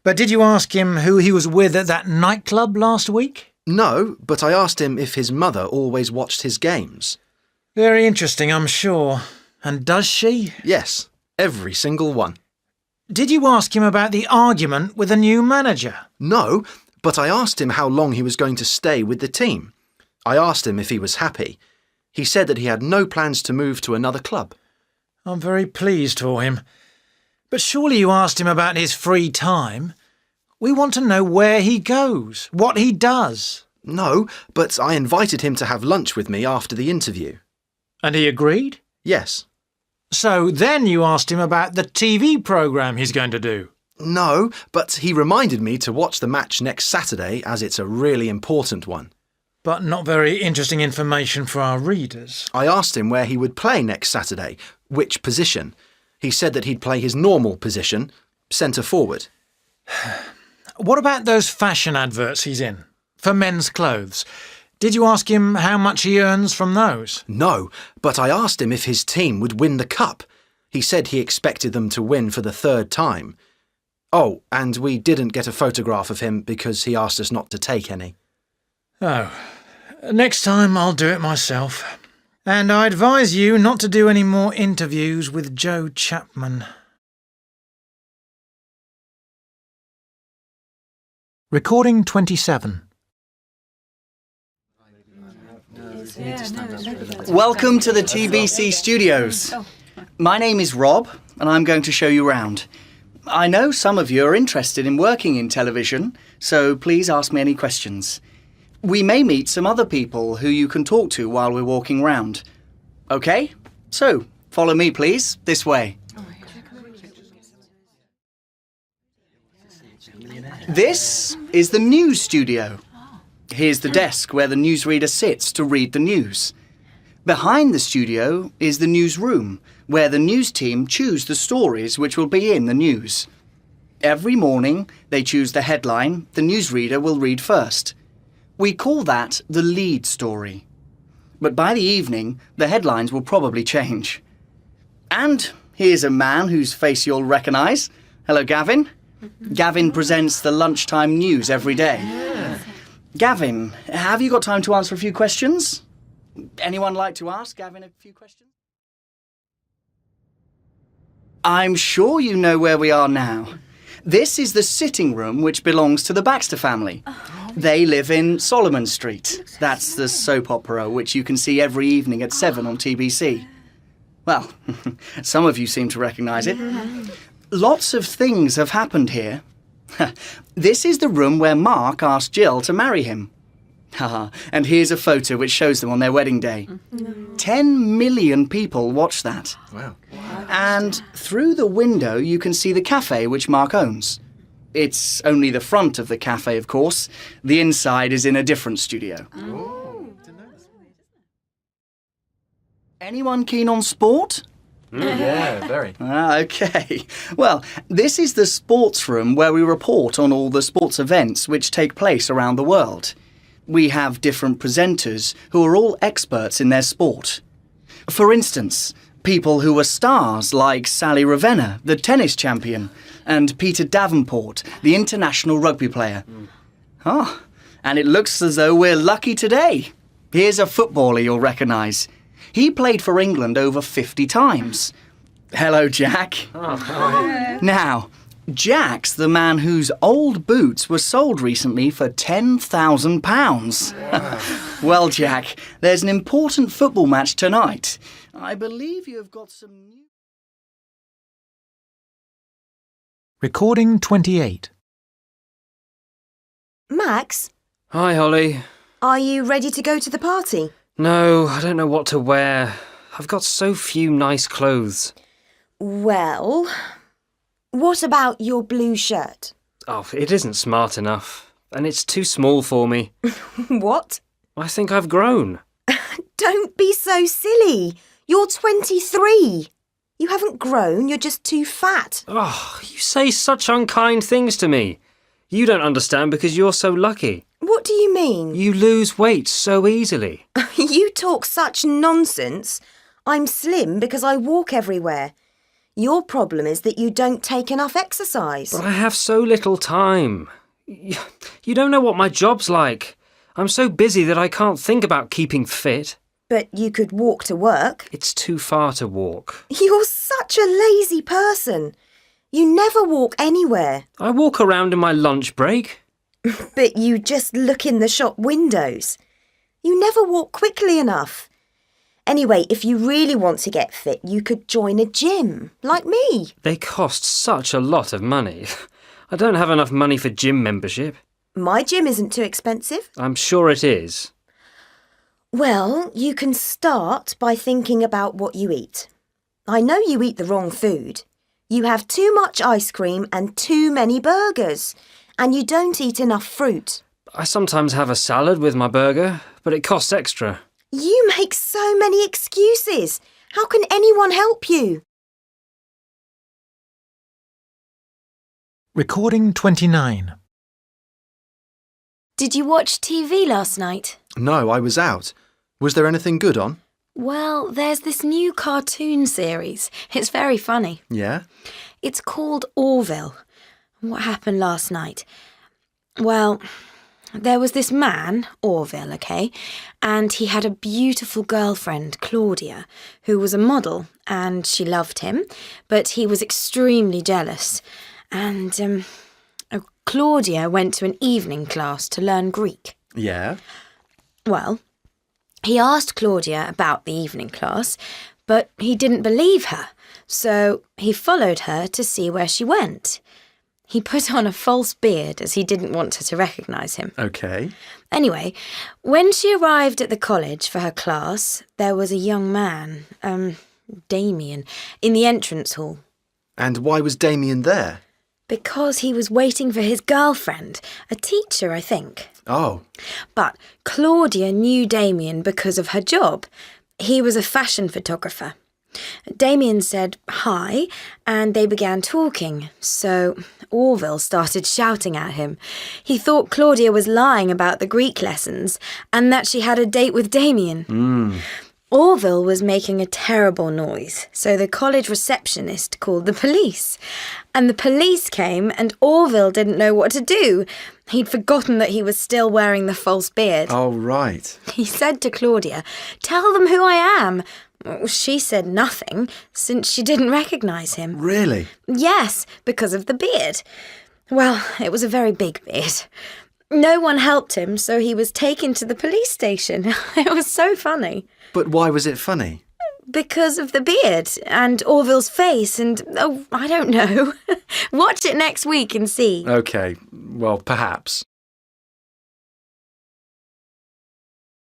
But did you ask him who he was with at that nightclub last week? No, but I asked him if his mother always watched his games. Very interesting, I'm sure. And does she? Yes, every single one. Did you ask him about the argument with the new manager? No, but I asked him how long he was going to stay with the team. I asked him if he was happy. He said that he had no plans to move to another club. I'm very pleased for him. But surely you asked him about his free time. We want to know where he goes, what he does. No, but I invited him to have lunch with me after the interview. And he agreed? Yes. So then you asked him about the TV programme he's going to do? No, but he reminded me to watch the match next Saturday as it's a really important one. But not very interesting information for our readers. I asked him where he would play next Saturday, which position. He said that he'd play his normal position, centre forward. What about those fashion adverts he's in, for men's clothes? Did you ask him how much he earns from those? No, but I asked him if his team would win the cup. He said he expected them to win for the third time. Oh, and we didn't get a photograph of him because he asked us not to take any. Oh, next time I'll do it myself. And I advise you not to do any more interviews with Joe Chapman. Recording 27. Welcome to the TBC studios. My name is Rob, and I'm going to show you around. I know some of you are interested in working in television, so please ask me any questions. We may meet some other people who you can talk to while we're walking round. OK? So, follow me, please, this way. This is the news studio. Here's the desk where the newsreader sits to read the news. Behind the studio is the newsroom, where the news team choose the stories which will be in the news. Every morning, they choose the headline the newsreader will read first. We call that the lead story. But by the evening, the headlines will probably change. And here's a man whose face you'll recognise. Hello, Gavin. Gavin presents the lunchtime news every day. Gavin, have you got time to answer a few questions? Anyone like to ask Gavin a few questions? I'm sure you know where we are now. This is the sitting room which belongs to the Baxter family. They live in Solomon Street. That's the soap opera which you can see every evening at 7 on TBC. Well, some of you seem to recognise it. Lots of things have happened here. This is the room where Mark asked Jill to marry him. And here's a photo which shows them on their wedding day. 10 million people watched that. Wow. And through the window you can see the cafe which Mark owns. It's only the front of the cafe, of course. The inside is in a different studio. Anyone keen on sport? Yeah, very. OK. Well, this is the sports room where we report on all the sports events which take place around the world. We have different presenters who are all experts in their sport. For instance, people who are stars like Sally Ravenna, the tennis champion, and Peter Davenport, the international rugby player. Oh, and it looks as though we're lucky today. Here's a footballer you'll recognise. He played for England over 50 times. Hello, Jack. Oh, hi. Now, Jack's the man whose old boots were sold recently for £10,000. Well, Jack, there's an important football match tonight. I believe you have got some new... Recording 28. Max, Hi, Holly. are you ready to go to the party? No, I don't know what to wear. I've got so few nice clothes. Well, what about your blue shirt? Oh, it isn't smart enough. And it's too small for me. What? I think I've grown. Don't be so silly. You're 23. You haven't grown, you're just too fat. Oh, you say such unkind things to me. You don't understand because you're so lucky. What do you mean? You lose weight so easily. You talk such nonsense. I'm slim because I walk everywhere. Your problem is that you don't take enough exercise. But I have so little time. You don't know what my job's like. I'm so busy that I can't think about keeping fit. But you could walk to work. It's too far to walk. You're such a lazy person. You never walk anywhere. I walk around in my lunch break. But you just look in the shop windows. You never walk quickly enough. Anyway, if you really want to get fit, you could join a gym, like me. They cost such a lot of money. I don't have enough money for gym membership. My gym isn't too expensive. I'm sure it is. Well, you can start by thinking about what you eat. I know you eat the wrong food. You have too much ice cream and too many burgers. And you don't eat enough fruit. I sometimes have a salad with my burger, but it costs extra. You make so many excuses. How can anyone help you? Recording 29. Did you watch TV last night? No, I was out. Was there anything good on? Well, there's this new cartoon series. It's very funny. Yeah? It's called Orville. What happened last night? Well, there was this man, Orville, OK? And he had a beautiful girlfriend, Claudia, who was a model, and she loved him, but he was extremely jealous. And Claudia went to an evening class to learn Greek. Yeah? Well, he asked Claudia about the evening class, but he didn't believe her, so he followed her to see where she went. He put on a false beard as he didn't want her to recognise him. OK. Anyway, when she arrived at the college for her class, there was a young man, Damien, in the entrance hall. And why was Damien there? Because he was waiting for his girlfriend, a teacher, I think. Oh. But Claudia knew Damien because of her job. He was a fashion photographer. Damien said hi, and they began talking, so Orville started shouting at him. He thought Claudia was lying about the Greek lessons and that she had a date with Damien. Orville was making a terrible noise, so the college receptionist called the police. And the police came, and Orville didn't know what to do. He'd forgotten that he was still wearing the false beard. Oh, right. He said to Claudia, "Tell them who I am." She said nothing, since she didn't recognise him. Really? Yes, because of the beard. Well, it was a very big beard. No one helped him, so he was taken to the police station. It was so funny. But why was it funny? Because of the beard and Orville's face and, oh, I don't know. Watch it next week and see. OK, well, perhaps.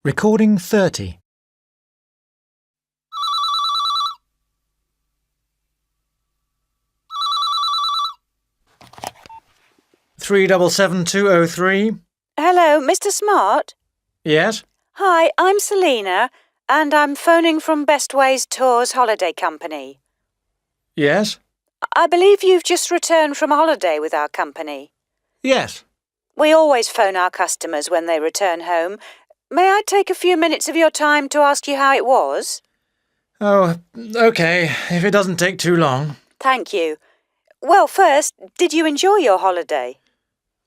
Recording 30. Three 77203. Hello, Mr. Smart? Yes? Hi, I'm Selina, and I'm phoning from Best Ways Tours Holiday Company. Yes? I believe you've just returned from a holiday with our company. Yes. We always phone our customers when they return home. May I take a few minutes of your time to ask you how it was? Oh, OK, if it doesn't take too long. Thank you. Well, first, did you enjoy your holiday?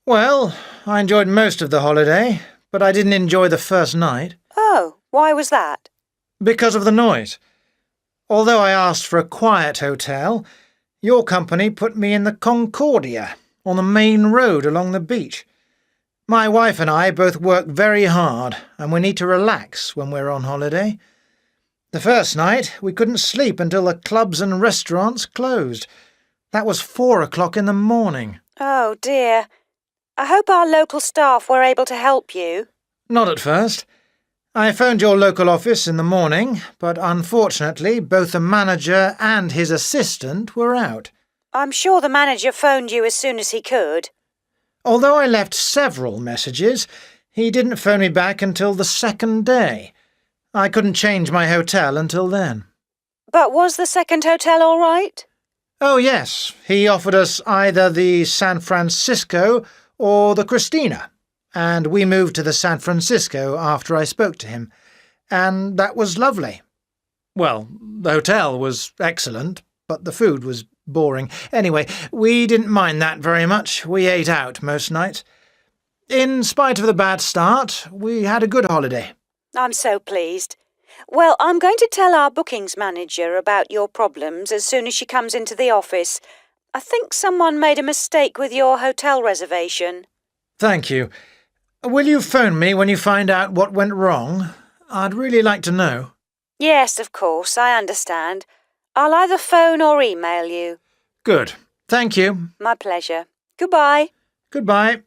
Well, I enjoyed most of the holiday, but I didn't enjoy the first night. Oh, why was that? Because of the noise. Although I asked for a quiet hotel, your company put me in the Concordia, on the main road along the beach. My wife and I both work very hard, and we need to relax when we're on holiday. The first night, we couldn't sleep until the clubs and restaurants closed. That was 4 o'clock in the morning. Oh, dear. I hope our local staff were able to help you. Not at first. I phoned your local office in the morning, but unfortunately both the manager and his assistant were out. I'm sure the manager phoned you as soon as he could. Although I left several messages, he didn't phone me back until the second day. I couldn't change my hotel until then. But was the second hotel all right? Oh, yes. He offered us either the San Francisco or the Christina, and we moved to the San Francisco after I spoke to him, and that was lovely. Well, the hotel was excellent, but the food was boring. Anyway, we didn't mind that very much. We ate out most nights. In spite of the bad start, we had a good holiday. I'm so pleased. Well, I'm going to tell our bookings manager about your problems as soon as she comes into the office. I think someone made a mistake with your hotel reservation. Thank you. Will you phone me when you find out what went wrong? I'd really like to know. Yes, of course, I understand. I'll either phone or email you. Good. Thank you. My pleasure. Goodbye. Goodbye.